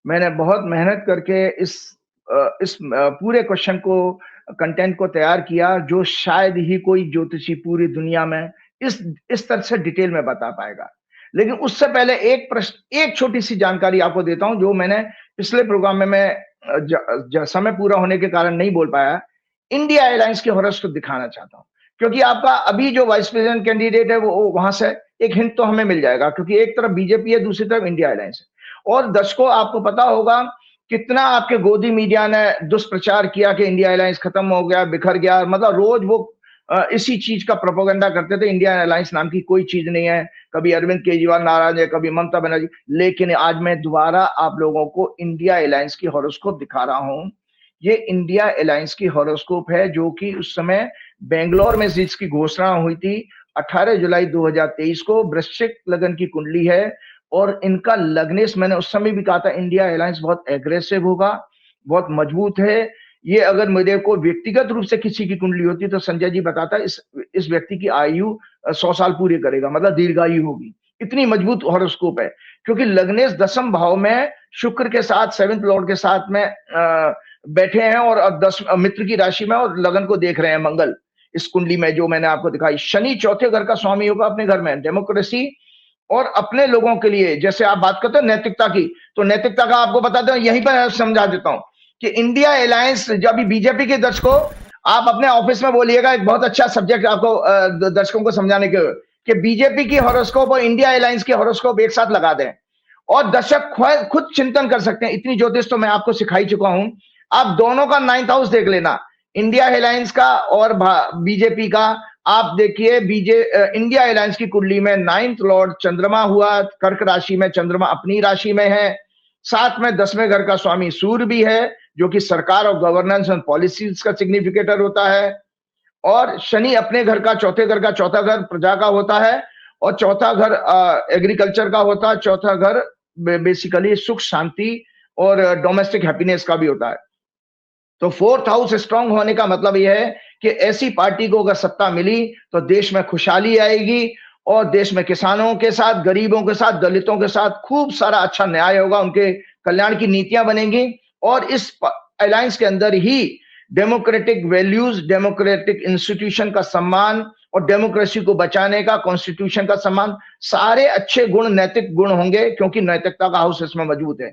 मैंने बहुत मेहनत करके इस पूरे क्वेश्चन को, कंटेंट को तैयार किया, जो शायद ही कोई ज्योतिषी पूरी दुनिया में इस तरह से डिटेल में बता पाएगा। लेकिन उससे पहले एक प्रश्न, एक छोटी सी जानकारी आपको देता हूं, जो मैंने पिछले प्रोग्राम में मैं समय पूरा होने के कारण नहीं बोल पाया। इंडिया एयरलाइंस के हॉरोस्कोप दिखाना चाहता हूं। क्योंकि आपका अभी जो वाइस प्रेसिडेंट कैंडिडेट है वो वहां से एक हिंट तो हमें मिल जाएगा, क्योंकि एक तरफ बीजेपी है, दूसरी तरफ इंडिया अलायंस है। और दर्शकों, आपको पता होगा कितना आपके गोदी मीडिया ने दुष्प्रचार किया कि इंडिया अलायंस खत्म हो गया, बिखर गया, मतलब रोज वो इसी चीज का प्रोपेगेंडा करते थे, इंडिया अलायंस नाम की कोई चीज नहीं है। कभी अरविंद केजरीवाल नाराज है, कभी ममता बनर्जी। लेकिन आज मैं दोबारा आप लोगों को इंडिया अलायंस की हॉरोस्कोप दिखा रहा हूं। ये इंडिया अलायंस की हॉरोस्कोप है, जो कि उस समय बेंगलोर में जिसकी घोषणा हुई थी 18 जुलाई 2023 को। वृश्चिक लगन की कुंडली है और इनका लग्नेश, मैंने उस समय भी कहा था, इंडिया अलायंस बहुत एग्रेसिव होगा, बहुत मजबूत है। ये अगर मेरे को व्यक्तिगत रूप से किसी की कुंडली होती तो संजय जी बताता इस व्यक्ति की आयु 100 साल पूरी करेगा, मतलब दीर्घायु होगी। इतनी मजबूत हॉरोस्कोप है, क्योंकि लग्नेश 10वें भाव में शुक्र के साथ 7th लॉर्ड के साथ में बैठे हैं और अब 10 मित्र की राशि में और लगन को देख रहे हैं मंगल। इस कुंडली में जो मैंने आपको दिखाई, शनि 4थे घर का स्वामी होगा अपने घर में। डेमोक्रेसी और अपने लोगों के लिए, जैसे आप बात करते हो नैतिकता की, तो नैतिकता का आपको बताता हूं, यहीं पर समझा देता हूं कि इंडिया अलायंस, जब बीजेपी के दर्शकों आप अपने ऑफिस में बोलिएगा, एक बहुत अच्छा सब्जेक्ट आपको दर्शकों को समझाने के, कि बीजेपी की हॉरोस्कोप और इंडिया अलायंस की हॉरोस्कोप एक साथ लगा दें और दर्शक खुद चिंतन कर सकते हैं। इतनी ज्योतिष तो मैं आपको सिखाई चुका हूं। आप दोनों का 9th हाउस देख लेना, इंडिया अलायंस का और बीजेपी का। आप देखिए इंडिया अलायंस की कुंडली में 9th लॉर्ड चंद्रमा हुआ, कर्क राशि में चंद्रमा अपनी राशि में है। साथ में 10वें घर का स्वामी सूर्य भी है, जो कि सरकार और गवर्नेंस और पॉलिसीज का सिग्निफिकेटर होता है। और शनि अपने घर का, चौथे घर का, चौथा घर प्रजा का होता है और चौथा घर एग्रीकल्चर का होता है। चौथा घर बेसिकली सुख शांति और डोमेस्टिक हैप्पीनेस का भी होता है। तो 4th हाउस स्ट्रांग होने का मतलब यह है कि ऐसी पार्टी को अगर सत्ता मिली तो देश में खुशहाली आएगी और देश में किसानों के साथ, गरीबों के साथ, दलितों के साथ खूब सारा अच्छा न्याय होगा, उनके कल्याण की नीतियां बनेंगी। और इस अलायंस के अंदर ही डेमोक्रेटिक वैल्यूज, डेमोक्रेटिक इंस्टीट्यूशन का सम्मान और डेमोक्रेसी को बचाने का, कॉन्स्टिट्यूशन का सम्मान, सारे अच्छे गुण, नैतिक गुण होंगे, क्योंकि नैतिकता का हाउस इसमें मजबूत है।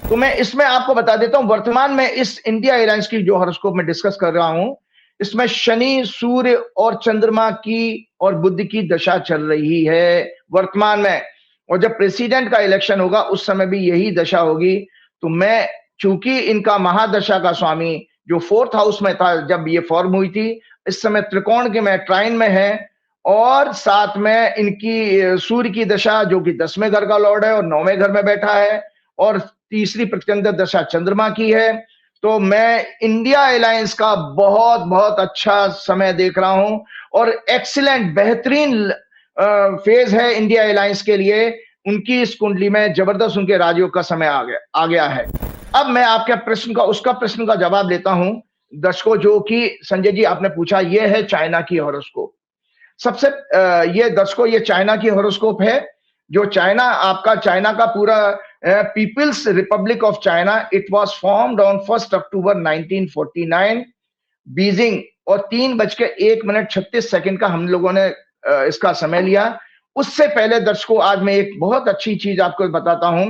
तो मैं इसमें आपको बता देता हूं, वर्तमान में इस इंडिया अलायंस की जो हॉरोस्कोप में डिस्कस कर रहा हूं, इसमें शनि, सूर्य और चंद्रमा की और बुध की दशा चल रही है वर्तमान में। और जब प्रेसिडेंट का इलेक्शन होगा उस समय भी यही दशा होगी। तो मैं, चूंकि इनका महादशा का स्वामी जो 4th हाउस में था जब ये फॉर्म हुई थी, इस समय त्रिकोण के में, ट्राइन में है, और साथ में इनकी सूर्य की दशा जो कि 10वें घर का लॉर्ड है और 9वें घर में बैठा है, और तीसरी प्रत्यंतर दशा चंद्रमा की है। तो मैं इंडिया अलायंस का बहुत बहुत अच्छा समय देख रहा हूं और एक्सीलेंट, बेहतरीन फेज है इंडिया अलायंस के लिए। उनकी इस कुंडली में जबरदस्त उनके राजयोग का समय आ गया है। अब मैं आपके प्रश्न का जवाब लेता हूं दर्शकों, जो कि संजय जी आपने पूछा। ये है चाइना की हॉरोस्कोप। सबसे ये दर्शकों, ये चाइना की हॉरोस्कोप है। जो चाइना का पूरा People's Republic of China, it was formed on 1 October 1949 Beijing, और 3:01:36 का हम लोगों ने इसका समय लिया। उससे पहले दर्शकों, आज मैं एक बहुत अच्छी चीज आपको बताता हूं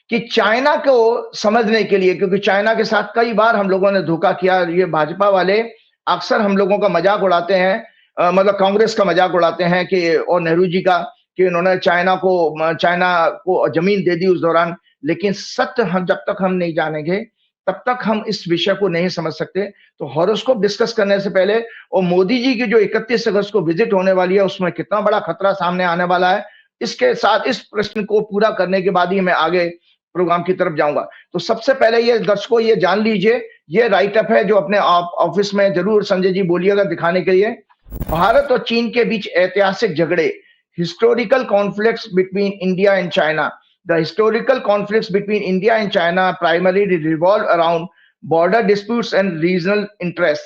कि चाइना को समझने के लिए, क्योंकि चाइना के साथ कई बार हम लोगों ने धोखा किया। ये भाजपा वाले अक्सर हम लोगों का मजाक उड़ाते हैं, मतलब कांग्रेस का मजाक उड़ाते हैं कि, और नेहरू जी का, कि उन्होंने चाइना को जमीन दे दी उस दौरान। लेकिन सत्य जब तक हम नहीं जानेंगे तब तक हम इस विषय को नहीं समझ सकते। तो हॉरोस्कोप डिस्कस करने से पहले, और मोदी जी की जो 31 अगस्त को विजिट होने वाली है, उसमें कितना बड़ा खतरा सामने आने वाला है, इसके साथ इस प्रश्न को पूरा करने के बाद ही मैं आगे प्रोग्राम की तरफ जाऊंगा। तो सबसे पहले ये दर्शकों ये जान लीजिए, ये राइट अप है जो अपने ऑफिस में जरूर संजय जी बोलिएगा दिखाने के लिए। भारत और चीन के बीच ऐतिहासिक झगड़े, historical conflicts between India and China. The historical conflicts between India and China primarily revolve around border disputes and regional interests.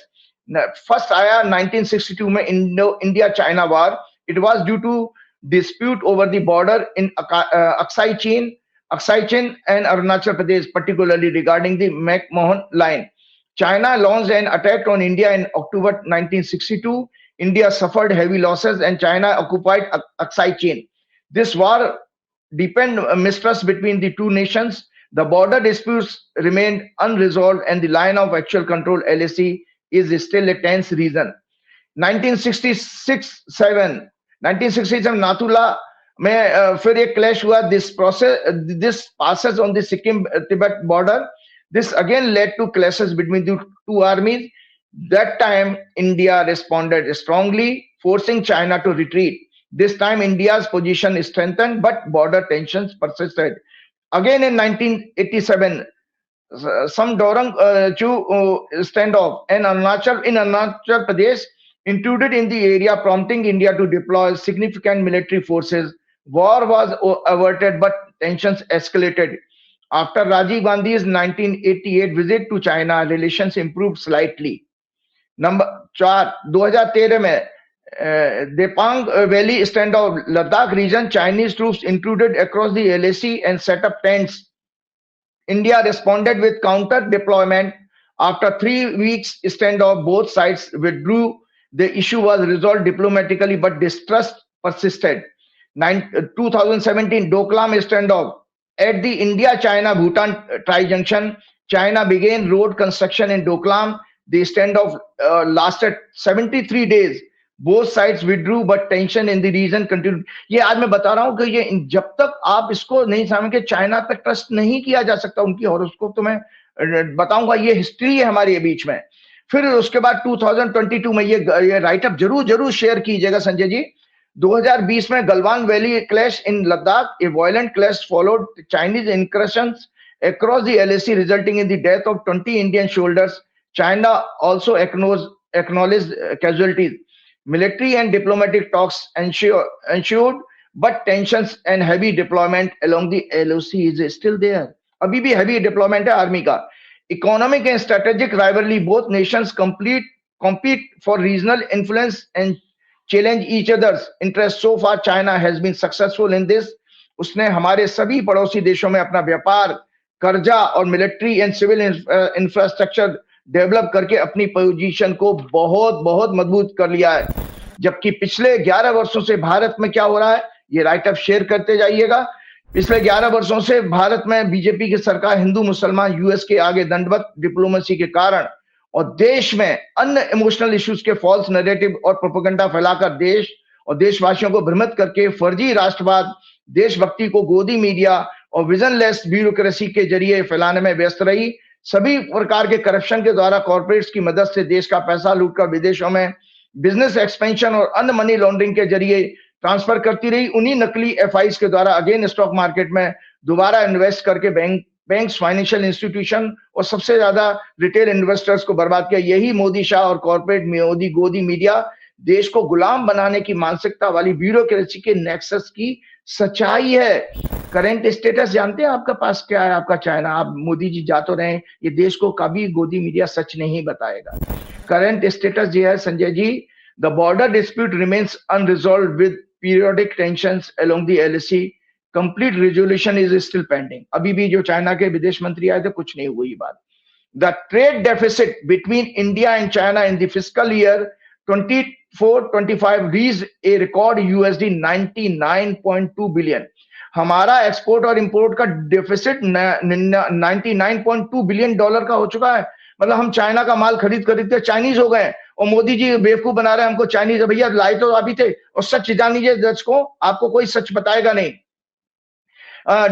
First आया 1962 में India-China war. It was due to dispute over the border in Aksai Chin and Arunachal Pradesh, particularly regarding the McMahon line. China launched an attack on India in October 1962. India suffered heavy losses and China occupied Aksai Chin. This war deepened mistrust between the two nations. The border disputes remained unresolved and the line of actual control, LAC, is still a tense region. 1967 Nathula में फिर एक clash हुआ. This passes on the Sikkim Tibet border. This again led to clashes between the two armies. That time India responded strongly, forcing China to retreat. This time India's position strengthened, but border tensions persisted. Again in 1987, some Dorang standoff in Arunachal Pradesh intruded in the area, prompting India to deploy significant military forces. War was averted, but tensions escalated. After Rajiv Gandhi's 1988 visit to China, relations improved slightly. Number 4, 2013 में Depang Valley standoff, Ladakh region, Chinese troops intruded across the LAC and set up tents. India responded with counter deployment. After 3 weeks standoff, both sides withdrew. The issue was resolved diplomatically, but distrust persisted. 2017 Doklam standoff. At the India-China-Bhutan tri-junction, China began road construction in Doklam. The standoff lasted 73 days. Both sides withdrew, but tension in the region continued. ये आज मैं बता रहा हूं कि ये जब तक आप इसको नहीं समझेंगे, चाइना पे ट्रस्ट नहीं किया जा सकता. उनकी हॉरोस्कोप तो मैं बताऊंगा, ये हिस्ट्री है हमारे बीच में. फिर उसके बाद 2022 में ये राइटअप जरूर शेयर कीजिएगा संजय जी. 2020 में Galwan valley clash in Ladakh, A violent clash followed Chinese incursions across the LAC, resulting in the death of 20 Indian soldiers. China also acknowledged casualties. Military and diplomatic talks ensued, but tensions and heavy deployment along the LOC is still there. अभी भी heavy deployment है army का. Economic and strategic rivalry, both nations compete for regional influence and challenge each other's interests. So far, China has been successful in this. उसने हमारे सभी पड़ोसी देशों में अपना व्यापार, कर्जा और military and civil infrastructure develop करके अपनी पोजीशन को बहुत मजबूत कर लिया है. जबकि पिछले 11 वर्षों से भारत में क्या हो रहा है, ये राइटअप शेयर करते जाइएगा. पिछले 11 वर्षों से भारत में बीजेपी की सरकार हिंदू मुसलमान यूएस के आगे दंडवत डिप्लोमेसी के कारण और देश में अन्य इमोशनल इश्यूज के फॉल्स नैरेटिव और प्रोपेगेंडा फैलाकर देश और देशवासियों को भ्रमित करके फर्जी राष्ट्रवाद, देशभक्ति को गोदी मीडिया और विजनलेस ब्यूरोक्रेसी के जरिए फैलाने में व्यस्त रही. सभी प्रकार के करप्शन के द्वारा कॉर्पोरेट्स की मदद से देश का पैसा लूटकर विदेशों में बिजनेस एक्सपेंशन और अन्य मनी लॉन्ड्रिंग के जरिए ट्रांसफर करती रही. उन्हीं नकली एफआईज के द्वारा अगेन स्टॉक मार्केट में दोबारा इन्वेस्ट करके बैंक्स, फाइनेंशियल इंस्टीट्यूशन और सबसे ज्यादा रिटेल इन्वेस्टर्स को बर्बाद किया. यही मोदी शाह और कॉर्पोरेट मोदी गोदी मीडिया देश को गुलाम बनाने की मानसिकता वाली ब्यूरोक्रेसी के नेक्सस की सच्चाई है. करंट स्टेटस जानते हैं आपका पास क्या है आपका चाइना? आप मोदी जी जा तो रहे, ये देश को कभी गोदी मीडिया सच नहीं बताएगा. करंट स्टेटस ये है Sanjay ji, the border dispute remains unresolved with periodic tensions along the LAC. Complete resolution is still pending. अभी भी जो चाइना के विदेश मंत्री आए थे, कुछ नहीं हुई बात. The trade deficit between India and China in the fiscal year 24-25 reached a record $99.2 billion. हमारा एक्सपोर्ट और इंपोर्ट का डेफिसिट 99.2 बिलियन डॉलर का हो चुका है. मतलब हम चाइना का माल खरीद के चाइनीज हो गए और मोदी जी बेवकूफ बना रहे हैं हमको चाइनीज. भैया लाए तो आप ही थे. और सच जान लीजिए दर्शकों, आपको कोई सच बताएगा नहीं.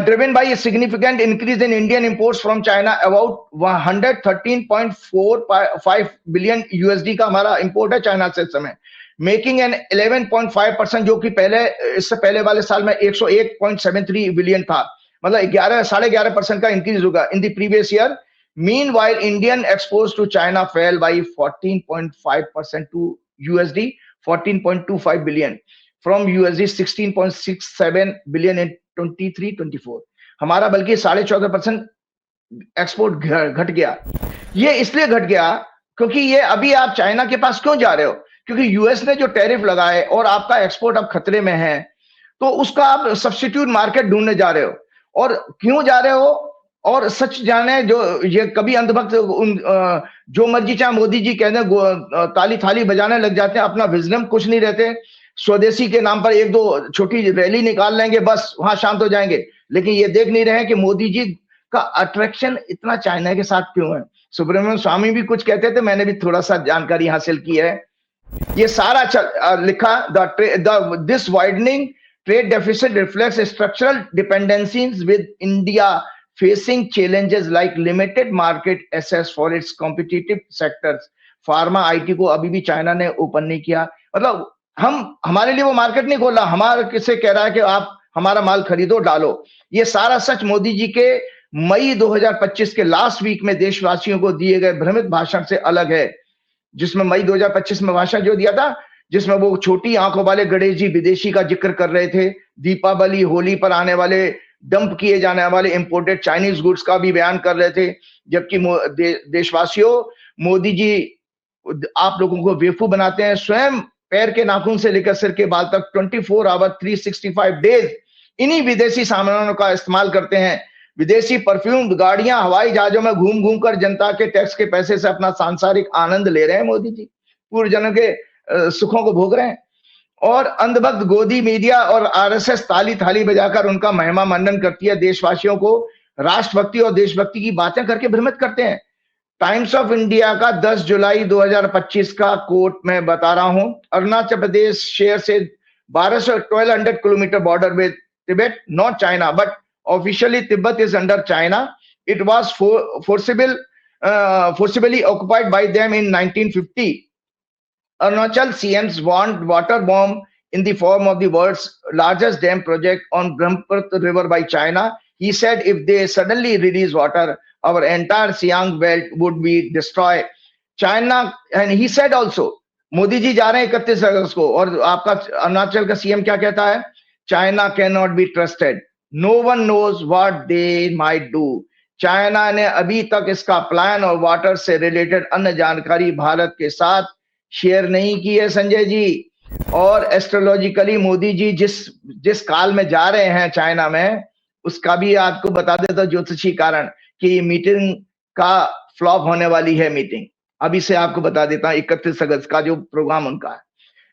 Driven by a significant increase in Indian imports from China, about 113.45 billion USD का हमारा इंपोर्ट है चाइना से इस समय, मेकिंग एन 11.5%, जो कि इससे पहले वाले साल में 101.73 बिलियन था. मतलब 11.5% का इंक्रीज होगा in the previous year. Meanwhile, Indian exports to China fell by 14.5% to USD 14.25 billion from USD 16.67 billion in 23-24. हमारा बल्कि 14.5% एक्सपोर्ट घट गया. ये इसलिए घट गया क्योंकि ये अभी आप चाइना के पास क्यों जा रहे हो? क्योंकि यूएस ने जो टैरिफ लगाए और आपका एक्सपोर्ट अब खतरे में है, तो उसका आप सब्स्टिट्यूट मार्केट ढूंढने जा रहे हो. और क्यों जा रहे हो? और सच जाने, जो ये कभी अंधभक्त जो मर्जी चाहे मोदी जी कहते हैं ताली थाली बजाने लग जाते हैं, अपना विजडम कुछ नहीं रहते. स्वदेशी के नाम पर एक दो छोटी रैली निकाल लेंगे, बस वहां शांत हो जाएंगे. लेकिन ये देख नहीं रहे कि मोदी जी का अट्रैक्शन इतना चाइना के साथ क्यों है. सुब्रमण्यम स्वामी भी कुछ कहते थे, मैंने भी थोड़ा सा जानकारी हासिल की है. ये सारा लिखा this widening trade deficit reflects structural dependencies with India facing challenges like limited market access for its competitive sectors. Pharma IT को अभी भी चाइना ने ओपन नहीं किया, मतलब हमारे लिए वो मार्केट नहीं खोला, हमारे किसे कह रहा है कि आप हमारा माल खरीदो डालो। ये सारा सच मोदी जी के मई 2025 के लास्ट वीक में देशवासियों को दिए गए भ्रमित भाषण से अलग है, जिसमें मई 2025 में भाषण जो दिया था, जिसमें वो छोटी आंखों वाले गणेश जी विदेशी का जिक्र कर रहे थे, दीपावली होली पर आने वाले डंप किए जाने वाले इंपोर्टेड चाइनीज गुड्स का भी बयान कर रहे थे। जबकि देशवासियों, मोदी जी आप लोगों को बेवकूफ बनाते हैं। स्वयं पैर के नाखून से लेकर सिर के बाल तक 24 आवर 365 डेज इन्हीं विदेशी सामानों का इस्तेमाल करते हैं। विदेशी परफ्यूम, गाड़ियां, हवाई जहाजों में घूम घूम कर जनता के टैक्स के पैसे से अपना सांसारिक आनंद ले रहे हैं मोदी जी, पूर्वजनों के सुखों को भोग रहे हैं। और अंधभक्त गोदी मीडिया और आरएसएस ताली थाली बजाकर उनका महिमा मंडन करती है, देशवासियों को राष्ट्रभक्ति और देशभक्ति की बातें करके भ्रमित करते हैं। टाइम्स ऑफ इंडिया का 10 जुलाई 2025 का कोट मैं बता रहा हूं, अरुणाचल प्रदेश शेयर से 1200 kilometre border with Tibet, not China but officially Tibet is under China. It was forcibly occupied by them in 1950. Arunachal CMs want water bomb in the form of the world's largest dam project on Brahmaputra River by China. He said if they suddenly release water, our entire Siang belt would be destroyed. China, and he said also, Modi ji जा रहे हैं 31 अगस्त को, और आपका अरुणाचल का CM क्या कहता है? China cannot be trusted. No one knows what they might do. China ने अभी तक इसका प्लान और वाटर से रिलेटेड अन्य जानकारी भारत के साथ शेयर नहीं की है संजय जी। और एस्ट्रोलॉजिकली मोदी जी जिस काल में जा रहे हैं चाइना में, उसका भी आपको बता देता ज्योतिषी कारण कि मीटिंग का फ्लॉप होने वाली है मीटिंग। अभी से आपको बता देता हूं 31 अगस्त का जो प्रोग्राम उनका है।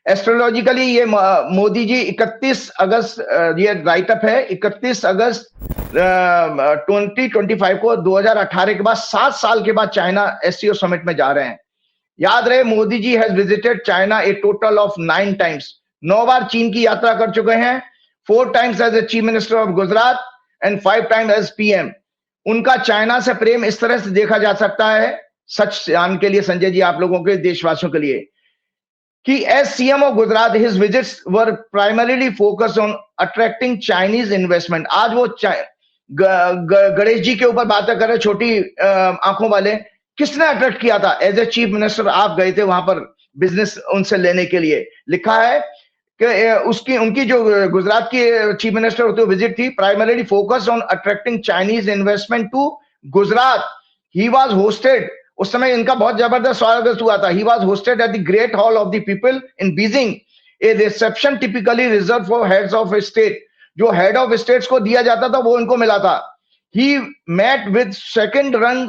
एस्ट्रोलॉजिकली ये मोदी जी 31 अगस्त, ये राइटअप है 31 अगस्त 2025 को 2018 के बाद 7 साल के बाद चाइना एससीओ समिट में जा रहे हैं। याद रहे, Modi ji has visited China a total of 9 times, 9 बार चीन की यात्रा कर चुके हैं, 4 times as a chief minister of Gujarat and 5 times as PM. उनका चाइना से प्रेम इस तरह से देखा जा सकता है, सच जान के लिए संजय जी, आप लोगों के देशवासियों के लिए, कि as CM of Gujarat his visits were primarily focused on attracting Chinese investment. आज वो गणेश जी के ऊपर बातें कर रहे, छोटी आंखों वाले, किसने अट्रैक्ट किया था? एज ए चीफ मिनिस्टर आप गए थे वहां पर बिजनेस उनसे लेने के लिए। लिखा है कि उनकी जो गुजरात की चीफ मिनिस्टर होते हुए विजिट थी, primarily focus on attracting Chinese investment to Gujarat. He was hosted, उस समय इनका बहुत जबरदस्त स्वागत हुआ था। He was hosted at the great hall of the people in Beijing, a reception typically reserve for heads of state. जो हेड ऑफ स्टेट्स को दिया जाता था वो उनको मिला था। He met with second-rung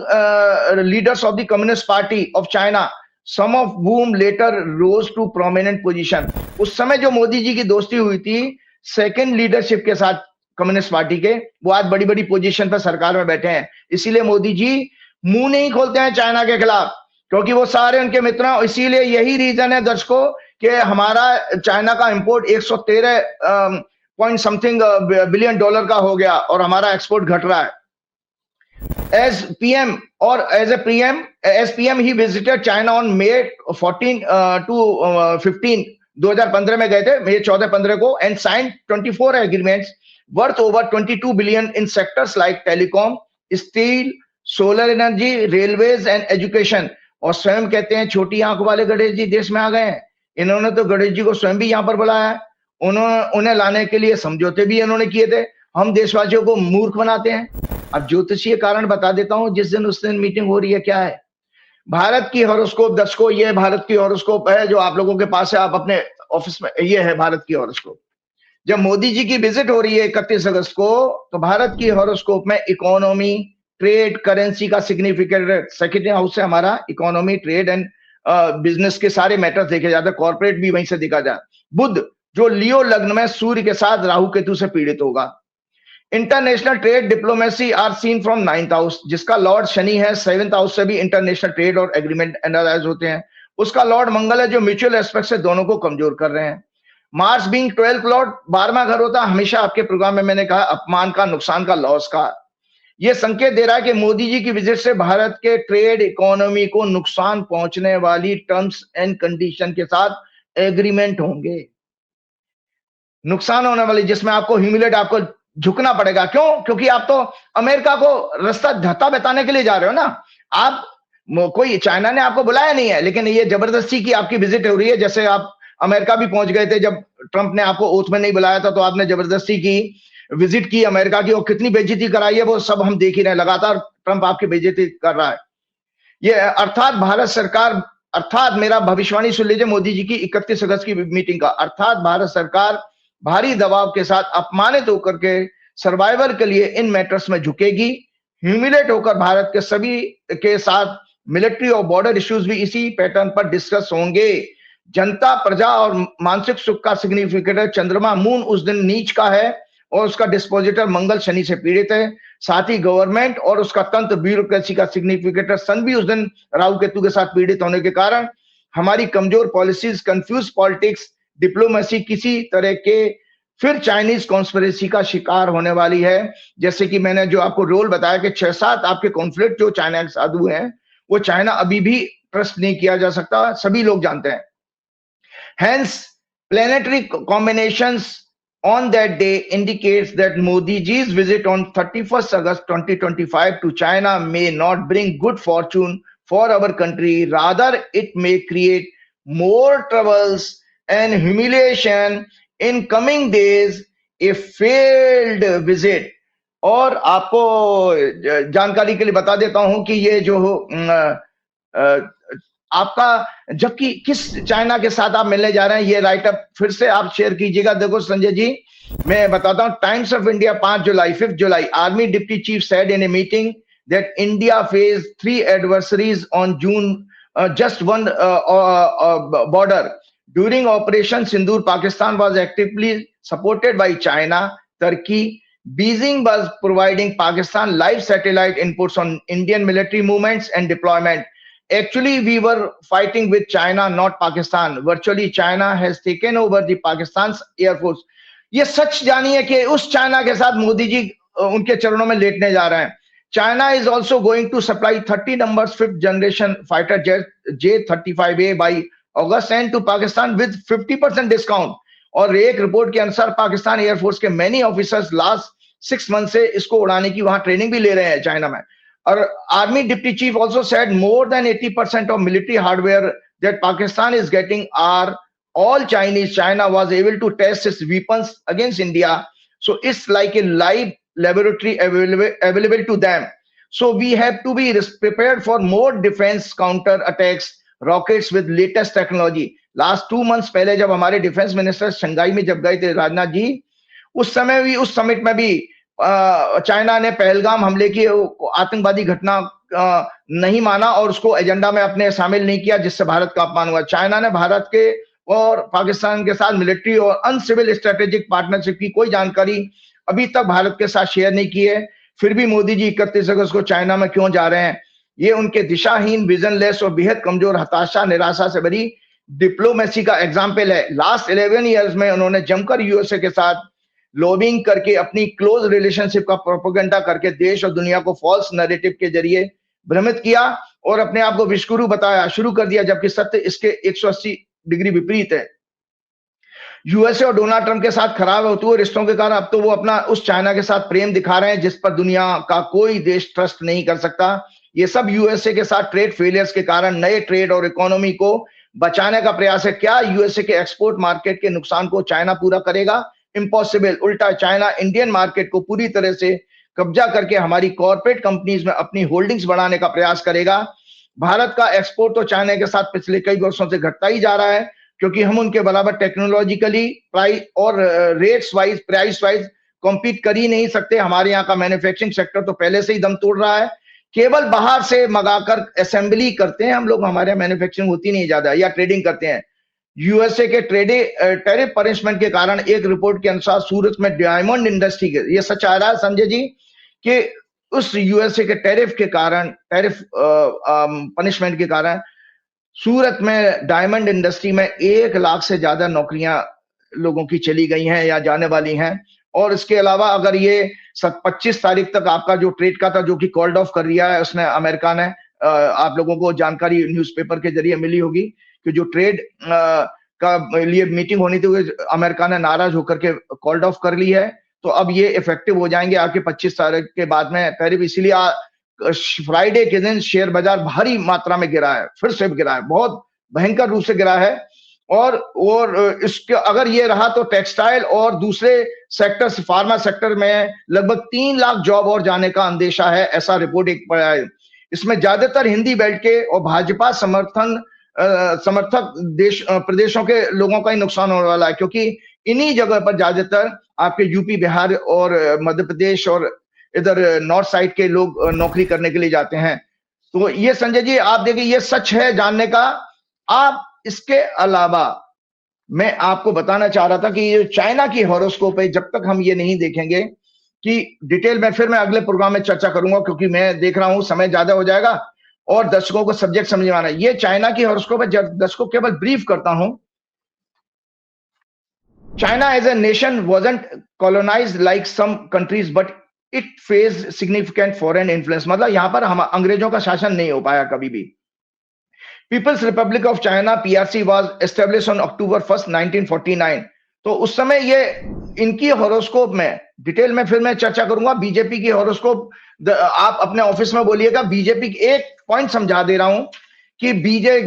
leaders of the Communist Party of China, some of whom later rose to prominent position. उस समय जो मोदी जी की दोस्ती हुई थी सेकंड लीडरशिप के साथ कम्युनिस्ट पार्टी के, वो आज बड़ी बड़ी पोजीशन पर सरकार में बैठे हैं। इसीलिए मोदी जी मुंह नहीं खोलते हैं चाइना के खिलाफ, क्योंकि वो सारे उनके मित्र हैं। इसीलिए यही रीजन है दर्शकों कि हमारा चाइना का import 113 point something billion dollar का हो गया और हमारा एक्सपोर्ट घट रहा है। एज पीएम और as PM he visited China on May 14 to 15 2015 में गए थे, May 14-15 को, and sign 24 agreements worth over 22 billion in sectors like telecom, steel, solar energy, railways and education. और स्वयं कहते हैं छोटी आंख वाले गणेश जी देश में आ गए हैं। इन्होंने तो गणेश जी को स्वयं भी यहाँ पर बुलाया है, उन्हें लाने के लिए समझौते भी इन्होंने किए थे। हम देशवासियों को मूर्ख बनाते हैं। अब ज्योतिषीय कारण बता देता हूं, जिस दिन उस दिन मीटिंग हो रही है। क्या है भारत की हॉरोस्कोप दर्शकों? ये भारत की हॉरोस्कोप है जो आप लोगों के पास है, आप अपने ऑफिस में, ये है भारत की हॉरोस्कोप। जब मोदी जी की विजिट हो रही है 31 अगस्त को, तो भारत की हॉरोस्कोप में इकोनॉमी, ट्रेड, करेंसी का सिग्निफिकेंट सेकेंड हाउस से हमारा इकोनॉमी, ट्रेड एंड बिजनेस के सारे मैटर्स देखे जाते हैं, कॉर्पोरेट भी वहीं से देखा जाए। बुध जो लियो लग्न में सूर्य के साथ राहु केतु से पीड़ित होगा। International trade diplomacy are seen from 9th house, जिसका लॉर्ड शनि है। 7th हाउस से भी इंटरनेशनल ट्रेड और एग्रीमेंट एनालाइज होते हैं। उसका लॉर्ड मंगल है, जो म्यूचुअल एस्पेक्ट से दोनों को कमजोर कर रहे हैं। मार्स बीइंग 12th लॉर्ड, 12वां घर होता है, हमेशा आपके प्रोग्राम में मैंने कहा, अपमान का, नुकसान का, लॉस का। ये संकेत दे रहा है कि मोदी जी की विजिट से भारत के ट्रेड इकोनॉमी को नुकसान पहुंचने वाली टर्म्स एंड कंडीशन के साथ एग्रीमेंट होंगे। नुकसान होने वाली, जिसमें आपको ह्यूमिलेट, आपको झुकना पड़ेगा। क्यों? क्योंकि आप तो अमेरिका को रास्ता धता बताने के लिए जा रहे हो ना। आप कोई, चाइना ने आपको बुलाया नहीं है, लेकिन ये जबरदस्ती की आपकी विजिट हो रही है। जैसे आप अमेरिका भी पहुंच गए थे, जब ट्रंप ने आपको ओथ में नहीं बुलाया था, तो आपने जबरदस्ती की विजिट की अमेरिका की, और कितनी बेइज्जती कराई है वो सब हम देख ही रहे हैं। लगातार ट्रंप आपकी बेइज्जती कर रहा है। ये अर्थात भारत सरकार, अर्थात मेरा भविष्यवाणी सुन लीजिए मोदी जी की 31 अगस्त की मीटिंग का, अर्थात भारत सरकार भारी दबाव के साथ अपमानित होकर के सर्वाइवल के लिए इन मैटर्स में झुकेगी। ह्यूमिलेट होकर भारत के सभी के साथ मिलिट्री और बॉर्डर इश्यूज भी इसी पैटर्न पर डिस्कस होंगे। जनता, प्रजा और मानसिक सुख का सिग्निफिकेटर चंद्रमा, मून उस दिन नीच का है और उसका डिस्पोजिटर मंगल शनि से पीड़ित है। साथ ही गवर्नमेंट और उसका तंत्र, ब्यूरोक्रेसी का सिग्निफिकेटर सन भी उस दिन राहु केतु के साथ पीड़ित होने के कारण हमारी कमजोर पॉलिसीज, कंफ्यूज पॉलिटिक्स, डिप्लोमेसी किसी तरह के फिर चाइनीज कॉन्स्पिरेसी का शिकार होने वाली है। जैसे कि मैंने जो आपको रोल बताया कि 6-7 आपके कॉन्फ्लिक्ट जो चाइना के साथ हुए हैं, वो चाइना अभी भी ट्रस्ट नहीं किया जा सकता, सभी लोग जानते हैं। Hence, planetary combinations on that day indicates that Modi ji's visit on 31st August 2025 to China may not bring good fortune for our country. Rather, it may create more troubles and humiliation in coming days. A failed visit, और आपको जानकारी के लिए बता देता हूं कि ये जो आपका, जबकि किस चाइना के साथ आप मिलने जा रहे हैं, ये राइटअप फिर से आप शेयर कीजिएगा। देखो संजय जी, मैं बताता हूं, times of India 5 July, army deputy chief said in a meeting that India face 3 adversaries on June just one border. During Operation Sindoor, Pakistan was actively supported by China, Turkey. Beijing was providing Pakistan live satellite inputs on Indian military movements and deployment. Actually, we were fighting with China, not Pakistan. Virtually, China has taken over the Pakistan's air force. ये सच जानिए कि उस China के साथ मोदी जी उनके चरणों में लेटने जा रहे हैं। China is also going to supply 30 numbers 5th generation fighter jet J-35A by August end to Pakistan with 50% discount. और एक रिपोर्ट के अनुसार पाकिस्तान एयरफोर्स के many officers last 6 months से इसको उड़ाने की वहां ट्रेनिंग भी ले रहे हैं चाइना में। और army deputy chief also said more than 80% of military hardware that Pakistan is getting are all Chinese. China was able to test its weapons against India, so it's like a live laboratory available to them. So we have to be prepared for more defense counter attacks rockets with latest technology. Last 2 months पहले जब हमारे defence minister Shanghai में जब गए थे राजनाथ जी, उस समय भी, उस समिट में भी चाइना ने पहलगाम हमले की आतंकवादी घटना नहीं माना और उसको एजेंडा में अपने शामिल नहीं किया, जिससे भारत का अपमान हुआ। चाइना ने भारत के और पाकिस्तान के साथ मिलिट्री और अनसिविल स्ट्रेटेजिक पार्टनरशिप की कोई जानकारी अभी तक भारत के साथ शेयर नहीं की है। फिर भी मोदी जी 31 अगस्त को चाइना में क्यों जा रहे हैं? ये उनके दिशाहीन, विजनलेस और बेहद कमजोर, हताशा, निराशा से भरी डिप्लोमेसी का एग्जाम्पल है। लास्ट 11 ईयर्स में उन्होंने जमकर यूएसए के साथ लॉबिंग करके, अपनी क्लोज रिलेशनशिप का प्रोपेगेंडा करके देश और दुनिया को फॉल्स नैरेटिव के जरिए भ्रमित किया और अपने आप को विश्वगुरु बताया शुरू कर दिया, जबकि सत्य इसके 180 डिग्री विपरीत है। यूएसए और डोनाल्ड ट्रंप के साथ खराब होते हुए रिश्तों के कारण अब तो वो अपना उस चाइना के साथ प्रेम दिखा रहे हैं जिस पर दुनिया का कोई देश ट्रस्ट नहीं कर सकता। ये सब यूएसए के साथ ट्रेड फेलियर्स के कारण नए ट्रेड और इकोनॉमी को बचाने का प्रयास है। क्या यूएसए के एक्सपोर्ट मार्केट के नुकसान को चाइना पूरा करेगा? इम्पॉसिबल। उल्टा चाइना इंडियन मार्केट को पूरी तरह से कब्जा करके हमारी कॉर्पोरेट कंपनीज में अपनी होल्डिंग्स बढ़ाने का प्रयास करेगा। भारत का एक्सपोर्ट तो चाइना के साथ पिछले कई वर्षों से घटता ही जा रहा है, क्योंकि हम उनके बराबर टेक्नोलॉजिकली प्राइस और rates wise, price wise compete कर ही नहीं सकते। हमारे यहाँ का मैन्युफैक्चरिंग सेक्टर तो पहले से ही दम तोड़ रहा है। केवल बाहर से मंगाकर असेंबली करते हैं हम लोग, हमारे यहाँ मैन्युफैक्चरिंग होती नहीं ज्यादा, या ट्रेडिंग करते हैं। यूएसए के टैरिफ पनिशमेंट के कारण एक रिपोर्ट के अनुसार सूरत में डायमंड इंडस्ट्री के, ये सच आ रहा है संजय जी, कि उस यूएसए के टैरिफ के कारण, टैरिफ पनिशमेंट के कारण सूरत में डायमंड इंडस्ट्री में 1 लाख से ज्यादा नौकरियां लोगों की चली गई हैं या जाने वाली हैं। और इसके अलावा अगर ये 25 तारीख तक आपका जो ट्रेड का था, जो कि कॉल्ड ऑफ कर दिया है उसने, अमेरिका ने, आप लोगों को जानकारी न्यूज़पेपर के जरिए मिली होगी कि जो ट्रेड का लिए मीटिंग होनी थी वो अमेरिका ने नाराज होकर के कॉल्ड ऑफ कर ली है। तो अब ये इफेक्टिव हो जाएंगे आके 25 तारीख के बाद में। पहले इसीलिए फ्राइडे के दिन शेयर बाजार भारी मात्रा में गिरा है, फिर से गिरा है, बहुत भयंकर रूप से गिरा है। और इसके अगर ये रहा तो टेक्सटाइल और दूसरे सेक्टर, फार्मा सेक्टर में लगभग 3 लाख जॉब और जाने का अंदेशा है, ऐसा रिपोर्ट एक पड़ा है। इसमें ज्यादातर हिंदी बेल्ट के और भाजपा समर्थक प्रदेशों के लोगों का ही नुकसान होने वाला है, क्योंकि इन्हीं जगह पर ज्यादातर आपके यूपी, बिहार और मध्य प्रदेश और इधर नॉर्थ साइड के लोग नौकरी करने के लिए जाते हैं। तो ये संजय जी आप देखिए, ये सच है जानने का। आप इसके अलावा मैं आपको बताना चाह रहा था कि ये चाइना की हॉरोस्कोप है, जब तक हम ये नहीं देखेंगे कि डिटेल में, फिर मैं अगले प्रोग्राम में चर्चा करूंगा, क्योंकि मैं देख रहा हूं समय ज्यादा हो जाएगा और दर्शकों को सब्जेक्ट समझ में आना है। ये चाइना की हॉरोस्कोप है, जब दर्शकों को केवल ब्रीफ करता हूं। China as a nation wasn't colonized like some countries, but it faced significant foreign influence। मतलब यहां पर हम अंग्रेजों का शासन नहीं हो पाया कभी भी। People's Republic of China PRC was establish on October 1, 1949। तो उस समय ये इनकी हॉरोस्कोप में डिटेल में फिर मैं चर्चा करूंगा। बीजेपी की हॉरोस्कोप आप अपने ऑफिस में बोलिएगा। बीजेपी एक पॉइंट समझा दे रहा हूं कि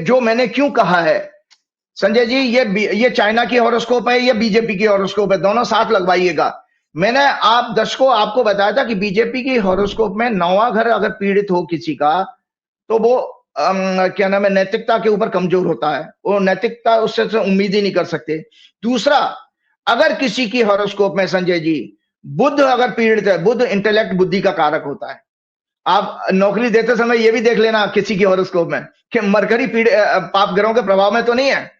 जो मैंने क्यों कहा है संजय जी, ये चाइना की हॉरोस्कोप है, ये बीजेपी की हॉरोस्कोप है, दोनों साथ लगवाइएगा। मैंने आप दर्शकों आपको बताया था कि बीजेपी की हॉरोस्कोप में 9वां घर अगर पीड़ित हो किसी का, तो वो क्या नाम है, नैतिकता के ऊपर कमजोर होता है, वो नैतिकता उससे उम्मीद ही नहीं कर सकते। दूसरा, अगर किसी की हॉरोस्कोप में संजय जी बुध अगर पीड़ित है, बुध इंटेलेक्ट, बुद्धि का कारक होता है। आप नौकरी देते समय ये भी देख लेना किसी की हॉरोस्कोप में कि मरकरी पाप ग्रहों के प्रभाव में तो नहीं है।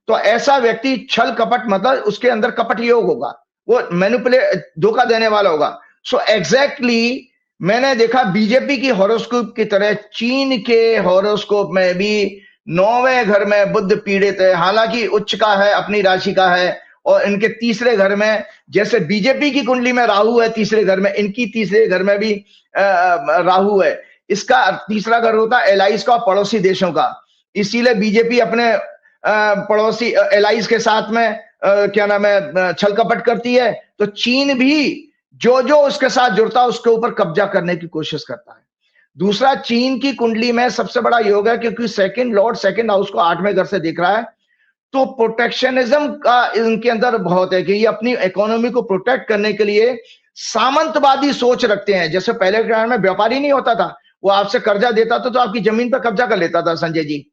तो ऐसा व्यक्ति छल कपट, मतलब उसके अंदर कपट योग होगा, वो मैनिपुलेट, धोखा देने वाला होगा। सो एग्जैक्टली मैंने देखा बीजेपी की हॉरोस्कोप की तरह चीन के हॉरोस्कोप में भी 9वें घर में बुध पीड़ित है, हालांकि उच्च का है, अपनी राशि का है, और इनके तीसरे घर में, जैसे बीजेपी की कुंडली में राहु है तीसरे घर में, इनकी तीसरे घर में भी राहु है। इसका तीसरा घर होता है एलाइज का, पड़ोसी देशों का। इसीलिए बीजेपी अपने पड़ोसी एलाइज के साथ में क्या नाम है, छल कपट करती है। तो चीन भी जो उसके साथ जुड़ता है उसके ऊपर कब्जा करने की कोशिश करता है। दूसरा, चीन की कुंडली में सबसे बड़ा योग है, क्योंकि सेकंड लॉर्ड सेकंड हाउस को 8वें घर से देख रहा है। तो प्रोटेक्शनिज्म का इनके अंदर बहुत है कि ये अपनी इकोनॉमी को प्रोटेक्ट करने के लिए सामंतवादी सोच रखते हैं। जैसे पहले के टाइम में व्यापारी नहीं होता था, वो आपसे कर्जा देता था तो आपकी जमीन पर कब्जा कर लेता था संजय जी।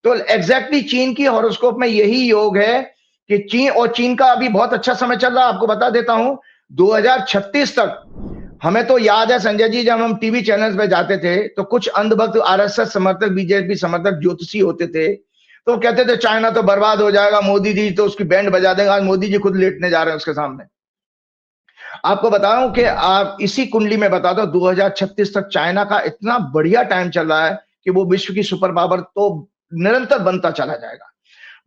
तो एग्जैक्टली चीन की हॉरोस्कोप में यही योग है कि चीन का अभी बहुत अच्छा समय चल रहा है। आपको बता देता हूं 2036 तक। हमें तो याद है संजय जी, जब हम टीवी चैनल्स पे जाते थे तो कुछ अंधभक्त आरएसएस समर्थक, बीजेपी समर्थक ज्योतिषी होते थे, तो कहते थे चाइना तो बर्बाद हो जाएगा, मोदी जी तो उसकी बैंड बजा देंगे। आज मोदी जी खुद लेटने जा रहे हैं उसके सामने। आपको बताऊं कि आप इसी कुंडली में बता दो 2036 तक चाइना का इतना बढ़िया टाइम चल रहा है कि वो विश्व की सुपर पावर तो निरंतर बनता चला जाएगा।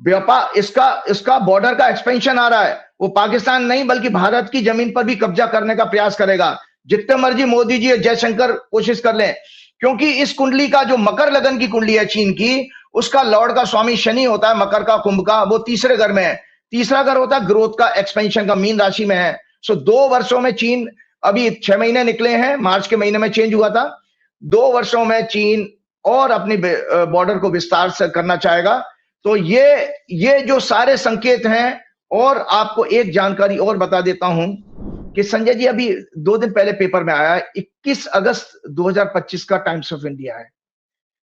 व्यापार, इसका बॉर्डर का एक्सपेंशन आ रहा है, वो पाकिस्तान नहीं बल्कि भारत की जमीन पर भी कब्जा करने का प्रयास करेगा। जितने मर्जी मोदी जी जयशंकर कोशिश कर लें, क्योंकि इस कुंडली का जो मकर लगन की कुंडली है चीन की, उसका लॉर्ड का स्वामी शनि होता है, मकर का, कुंभ का, वो तीसरे घर में है। तीसरा घर होता है ग्रोथ का, एक्सपेंशन का, मीन राशि में है। सो 2 वर्षों में चीन, अभी 6 महीने निकले हैं, मार्च के महीने में चेंज हुआ था। 2 वर्षों में चीन और अपनी बॉर्डर को विस्तार से करना चाहेगा। तो ये जो सारे संकेत हैं। और आपको एक जानकारी और बता देता हूं कि संजय जी, अभी 2 दिन पहले पेपर में आया, 21 अगस्त 2025 का टाइम्स ऑफ इंडिया है।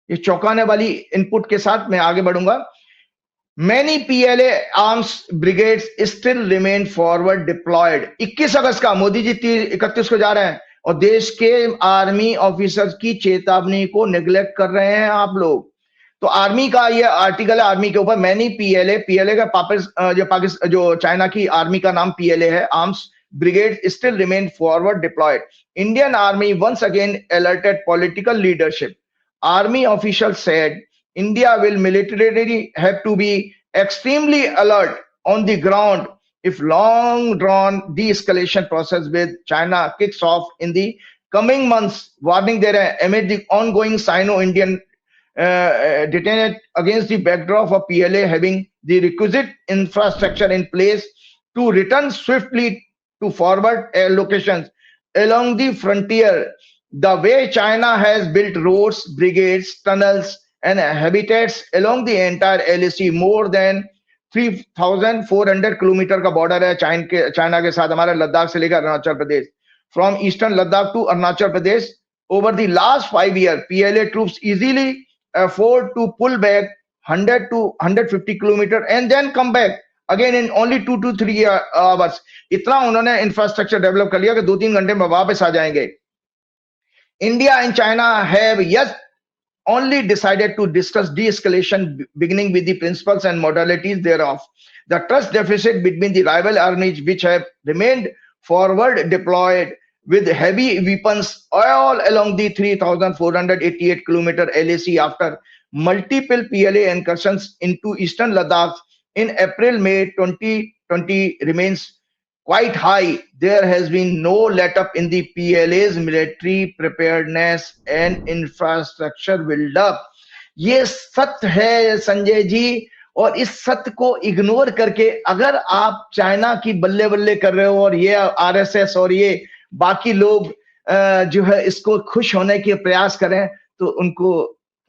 ये चौंकाने वाली इनपुट के साथ मैं आगे बढ़ूंगा। Many PLA arms brigades still remain forward deployed। 21 अगस्त का, मोदी जी 31 को जा रहे हैं, और देश के आर्मी ऑफिसर्स की चेतावनी को निगलेक्ट कर रहे हैं आप लोग। तो आर्मी का ये आर्टिकल है आर्मी के ऊपर। मैनी पीएलए का जो चाइना की आर्मी का नाम पीएलए है, arms brigade still remain forward deployed. Indian army once again alerted political leadership. Army official said India will militarily have to be extremely alert on the ground if long drawn de-escalation process with China kicks off in the coming months, warning there amid the ongoing Sino-Indian detonate against the backdrop of PLA having the requisite infrastructure in place to return swiftly to forward locations along the frontier. The way China has built roads, brigades, tunnels, and habitats along the entire LAC, more than 3,400 kilometre का border है China के साथ हमारे लद्दाख से लेकर Arunachal Pradesh. From eastern Ladakh to Arunachal Pradesh, over the last 5 years, PLA troops easily afford to pull back 100 to 150 kilometers and then come back again in only 2 to 3 hours. इतना उन्होंने infrastructure develop कर लिया कि 2-3 घंटे में वापस आ जाएंगे. India and China have yet only decided to discuss de-escalation, beginning with the principles and modalities thereof. The trust deficit between the rival armies, which have remained forward deployed with heavy weapons all along the 3,488 kilometer LAC after multiple PLA incursions into eastern Ladakh in April-May 2020 remains quite high. There has been no let-up in the PLA's military preparedness and infrastructure build-up. ये सत्य है संजय जी, और इस सत्य को ignore करके अगर आप चाइना की बल्ले बल्ले कर रहे हो और ये आरएसएस और ये बाकी लोग जो है इसको खुश होने के प्रयास करें, तो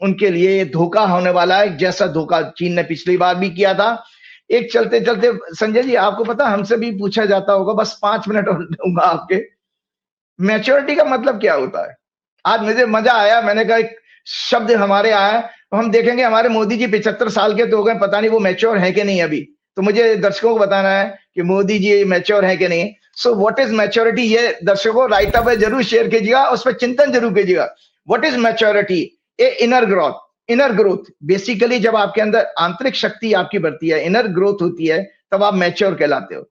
उनके लिए धोखा होने वाला है, जैसा धोखा चीन ने पिछली बार भी किया था. एक चलते चलते संजय जी, आपको पता हमसे भी पूछा जाता होगा, बस 5 मिनट और दूंगा आपके, मैच्योरिटी का मतलब क्या होता है. आज मुझे मजा आया, मैंने कहा एक शब्द हमारे आया, तो हम देखेंगे हमारे मोदी जी 75 साल के तो हो गए, पता नहीं वो मैच्योर है कि नहीं अभी. तो मुझे दर्शकों को बताना है कि मोदी जी मैच्योर है कि नहीं. सो व्हाट इज मैच्योरिटी, ये दर्शकों राइट अप जरूर शेयर कीजिएगा, उस पर चिंतन जरूर कीजिएगा. What is maturity? A inner growth. Basically जब आपके अंदर आंतरिक शक्ति आपकी बढ़ती है, इनर ग्रोथ होती है, तब आप मैच्योर कहलाते हो.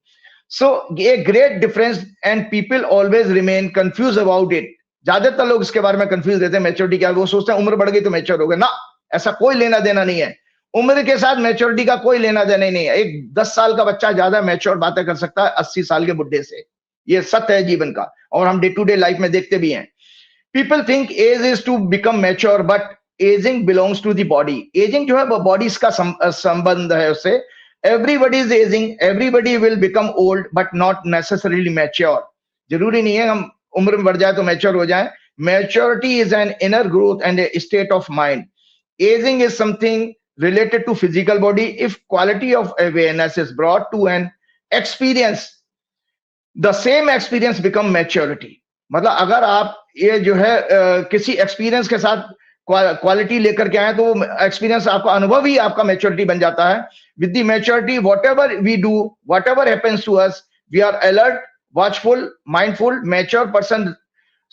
So a great difference and people always remain confuse about it. ज्यादातर लोग इसके बारे में कंफ्यूज रहते हैं मैच्योरिटी क्या. वो सोचते हैं उम्र बढ़ गई तो मैच्योर हो गए. ना, ऐसा कोई लेना देना नहीं है. उम्र के साथ मैच्योरिटी का कोई लेना देना ही नहीं है. एक 10 साल का बच्चा ज्यादा मैच्योर बातें कर सकता है 80 साल के बुढ़े से. ये सत्य है जीवन का, और हम डे टू डे लाइफ में देखते भी हैं. People think age is to become mature, but ageing belongs to the body. Ageing जो है वो बॉडी का संबंध है उससे. Everybody is ageing, everybody will become old but not necessarily mature. जरूरी नहीं है हम उम्र में बढ़ जाए तो मैच्योर हो जाए. Maturity is an inner growth and A state of mind. Aging is something related to physical body. If quality of awareness is brought to an experience, the same experience become maturity. मतलब अगर आप ये जो है किसी experience के साथ quality लेकर के आए, तो वो एक्सपीरियंस आपका अनुभव ही आपका मैच्योरिटी बन जाता है. With the maturity, whatever we do, whatever happens to us, we are alert, watchful, mindful. Mature person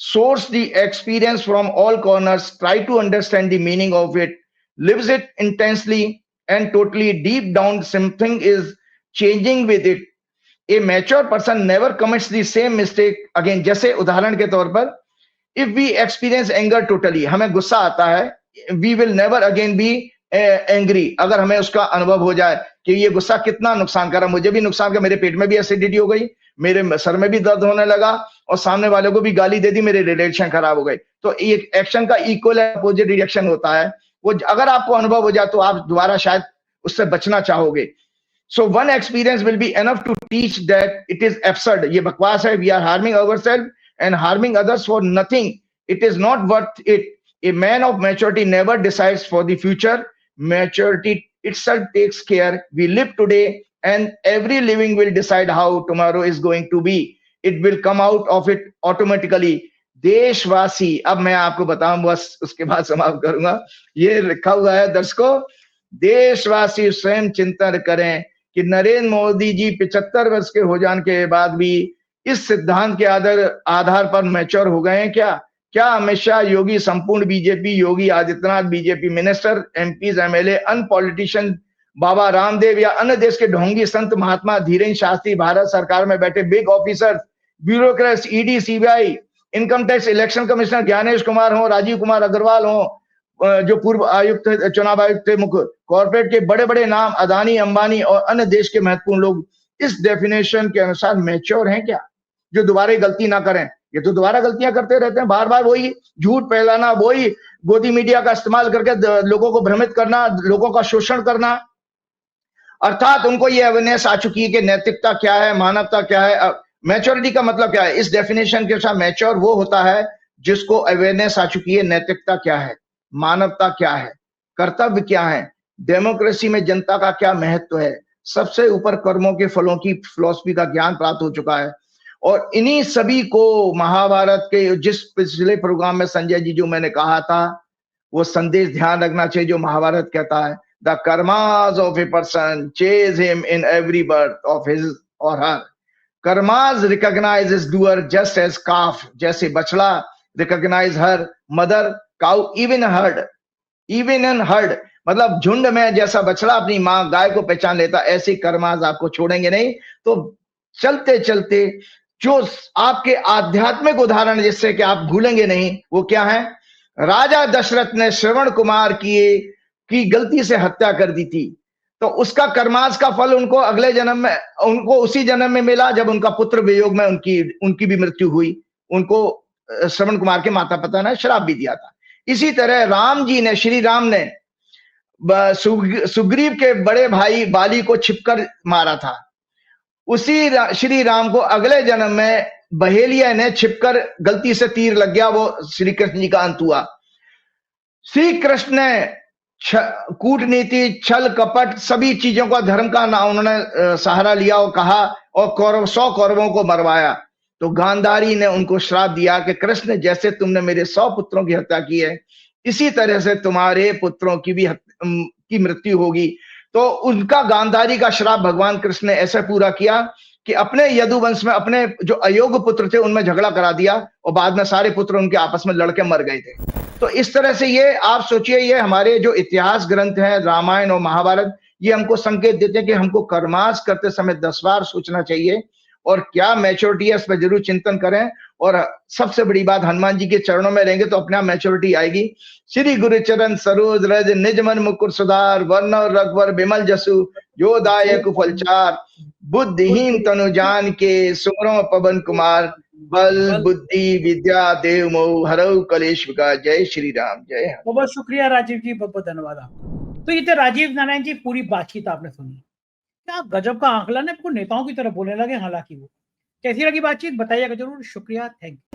source the experience from all corners, try to understand the meaning of it, lives it intensely and totally. Deep down something is changing with it. A mature person never commits the same mistake again. जैसे उदाहरण के तौर पर, if we experience anger totally, हमें गुस्सा आता है, we will never again be angry. अगर हमें उसका अनुभव हो जाए कि ये गुस्सा कितना नुकसान कर रहा, मुझे भी नुकसान का, मेरे पेट में भी एसिडिटी हो गई, मेरे सर में भी दर्द होने लगा, और सामने वाले को भी गाली दे दी, मेरे रिलेशन खराब हो गई. तो एक एक्शन का इक्वल अपोजिट रिएक्शन होता है. वो अगर आपको अनुभव हो जाए तो आप दोबारा शायद उससे बचना चाहोगे. So one experience will be enough to teach that it is absurd. ये बकवास है. We are harming ourselves and harming others for nothing. It is not worth it. A man of maturity never decides for the future. Maturity itself takes care. We live today and every living will decide how tomorrow is going to be. It will come out of it automatically. देशवासी, अब मैं आपको बताऊं, बस उसके बाद समाप्त करूंगा. ये लिखा हुआ है दर्शकों, देशवासी स्वयं चिंतन करें कि नरेंद्र मोदी जी 75 वर्ष के हो जाने के बाद भी इस सिद्धांत के आधार पर मैच्योर हो गए हैं क्या? क्या अमित शाह, योगी, संपूर्ण BJP, Yogi Adityanath, BJP minister, MPs, MLA, an politician, Baba Ramdev या अन्य देश के ढोंगी संत महात्मा, धीरेन्द्र शास्त्री, भारत सरकार में बैठे big officer, bureaucrats, ED, CBI, income tax, election commissioner Gyanesh Kumar हो, राजीव कुमार अग्रवाल हो, जो पूर्व आयुक्त चुनाव आयुक्त थे, मुख्य कॉर्पोरेट के बड़े बड़े नाम अदानी, अंबानी और अन्य देश के महत्वपूर्ण लोग इस डेफिनेशन के अनुसार मैच्योर हैं क्या, जो दोबारा गलती ना करें? ये तो दोबारा गलतियां करते रहते हैं, बार बार वही झूठ फैलाना, वही गोदी मीडिया का इस्तेमाल करके लोगों को भ्रमित करना, लोगों का शोषण करना। अर्थात उनको ये अवेयरनेस आ चुकी है कि नैतिकता क्या है, मानवता क्या है, मैच्योरिटी का मतलब क्या है। इस डेफिनेशन के अनुसार मैच्योर वो होता है जिसको अवेयरनेस आ चुकी है, नैतिकता क्या है, मानवता क्या है, कर्तव्य क्या है, डेमोक्रेसी में जनता का क्या महत्व है, सबसे ऊपर कर्मों के फलों की फिलॉसफी का ज्ञान प्राप्त हो चुका है। और इन्हीं सभी को महाभारत के जिस पिछले प्रोग्राम में संजय जी जो मैंने कहा था, वो संदेश ध्यान रखना चाहिए जो महाभारत कहता है, the karmas of a person chase him in every birth of his or her. Karmas recognise his doer just as calf, जैसे बछड़ा recognise her mother cow even in herd, मतलब झुंड में जैसा बछड़ा अपनी माँ गाय को पहचान लेता, ऐसे कर्मास आपको छोड़ेंगे नहीं। तो चलते चलते जो आपके आध्यात्मिक उदाहरण जिससे कि आप भूलेंगे नहीं, वो क्या है? राजा दशरथ ने श्रवण कुमार की गलती से हत्या कर दी थी, तो उसका कर्मास का फल उनको अगले जन्म में, उनको उसी जन्म में मिला जब उनका पुत्र वियोग में उनकी भी मृत्यु हुई। उनको श्रवण कुमार के माता पिता ने श्राप भी दिया था। इसी तरह राम जी ने, श्री राम ने सुग्रीव के बड़े भाई बाली को छिपकर मारा था। उसी श्री राम को अगले जन्म में बहेलिया ने छिपकर गलती से तीर लग गया, वो श्री कृष्ण जी का अंत हुआ। श्री कृष्ण ने कूटनीति, छल कपट सभी चीजों का धर्म का नाम उन्होंने सहारा लिया और कहा, और 100 कौरवों को मरवाया। तो गांधारी ने उनको श्राप दिया कि कृष्ण, जैसे तुमने मेरे 100 पुत्रों की हत्या की है, इसी तरह से तुम्हारे पुत्रों की भी की मृत्यु होगी। तो उनका गांधारी का श्राप भगवान कृष्ण ने ऐसे पूरा किया कि अपने यदुवंश में अपने जो अयोग्य पुत्र थे उनमें झगड़ा करा दिया, और बाद में सारे पुत्र उनके आपस में लड़के मर गए थे। तो इस तरह से ये आप सोचिए, ये हमारे जो इतिहास ग्रंथ हैं, रामायण और महाभारत, ये हमको संकेत देते हैं कि हमको कर्मास करते समय 10 बार सोचना चाहिए, और क्या मैच्योरिटी है इस पर जरूर चिंतन करें। और सबसे बड़ी बात, हनुमान जी के चरणों में रहेंगे तो अपने आप मैच्योरिटी आएगी। श्री गुरु चरण सरोज रज निज मन मुकुर सुधार, वर्ण रघुवर बिमल जसु जो दायक फलचार, बुद्धिहीन तनु जान के सुमरो पवन कुमार, बल बुद्धि विद्या देव मोह हरऊ कलेश विकार। जय श्री राम, जय। बहुत शुक्रिया राजीव जी, बहुत बहुत धन्यवाद आपका। तो ये थे राजीव नारायण जी, पूरी बातचीत आपने सुनी। क्या गजब का आंकलन है, नेताओं की तरह बोलने लगे, हालांकि वो कैसी लगी बातचीत बताइएगा जरूर। शुक्रिया, थैंक यू।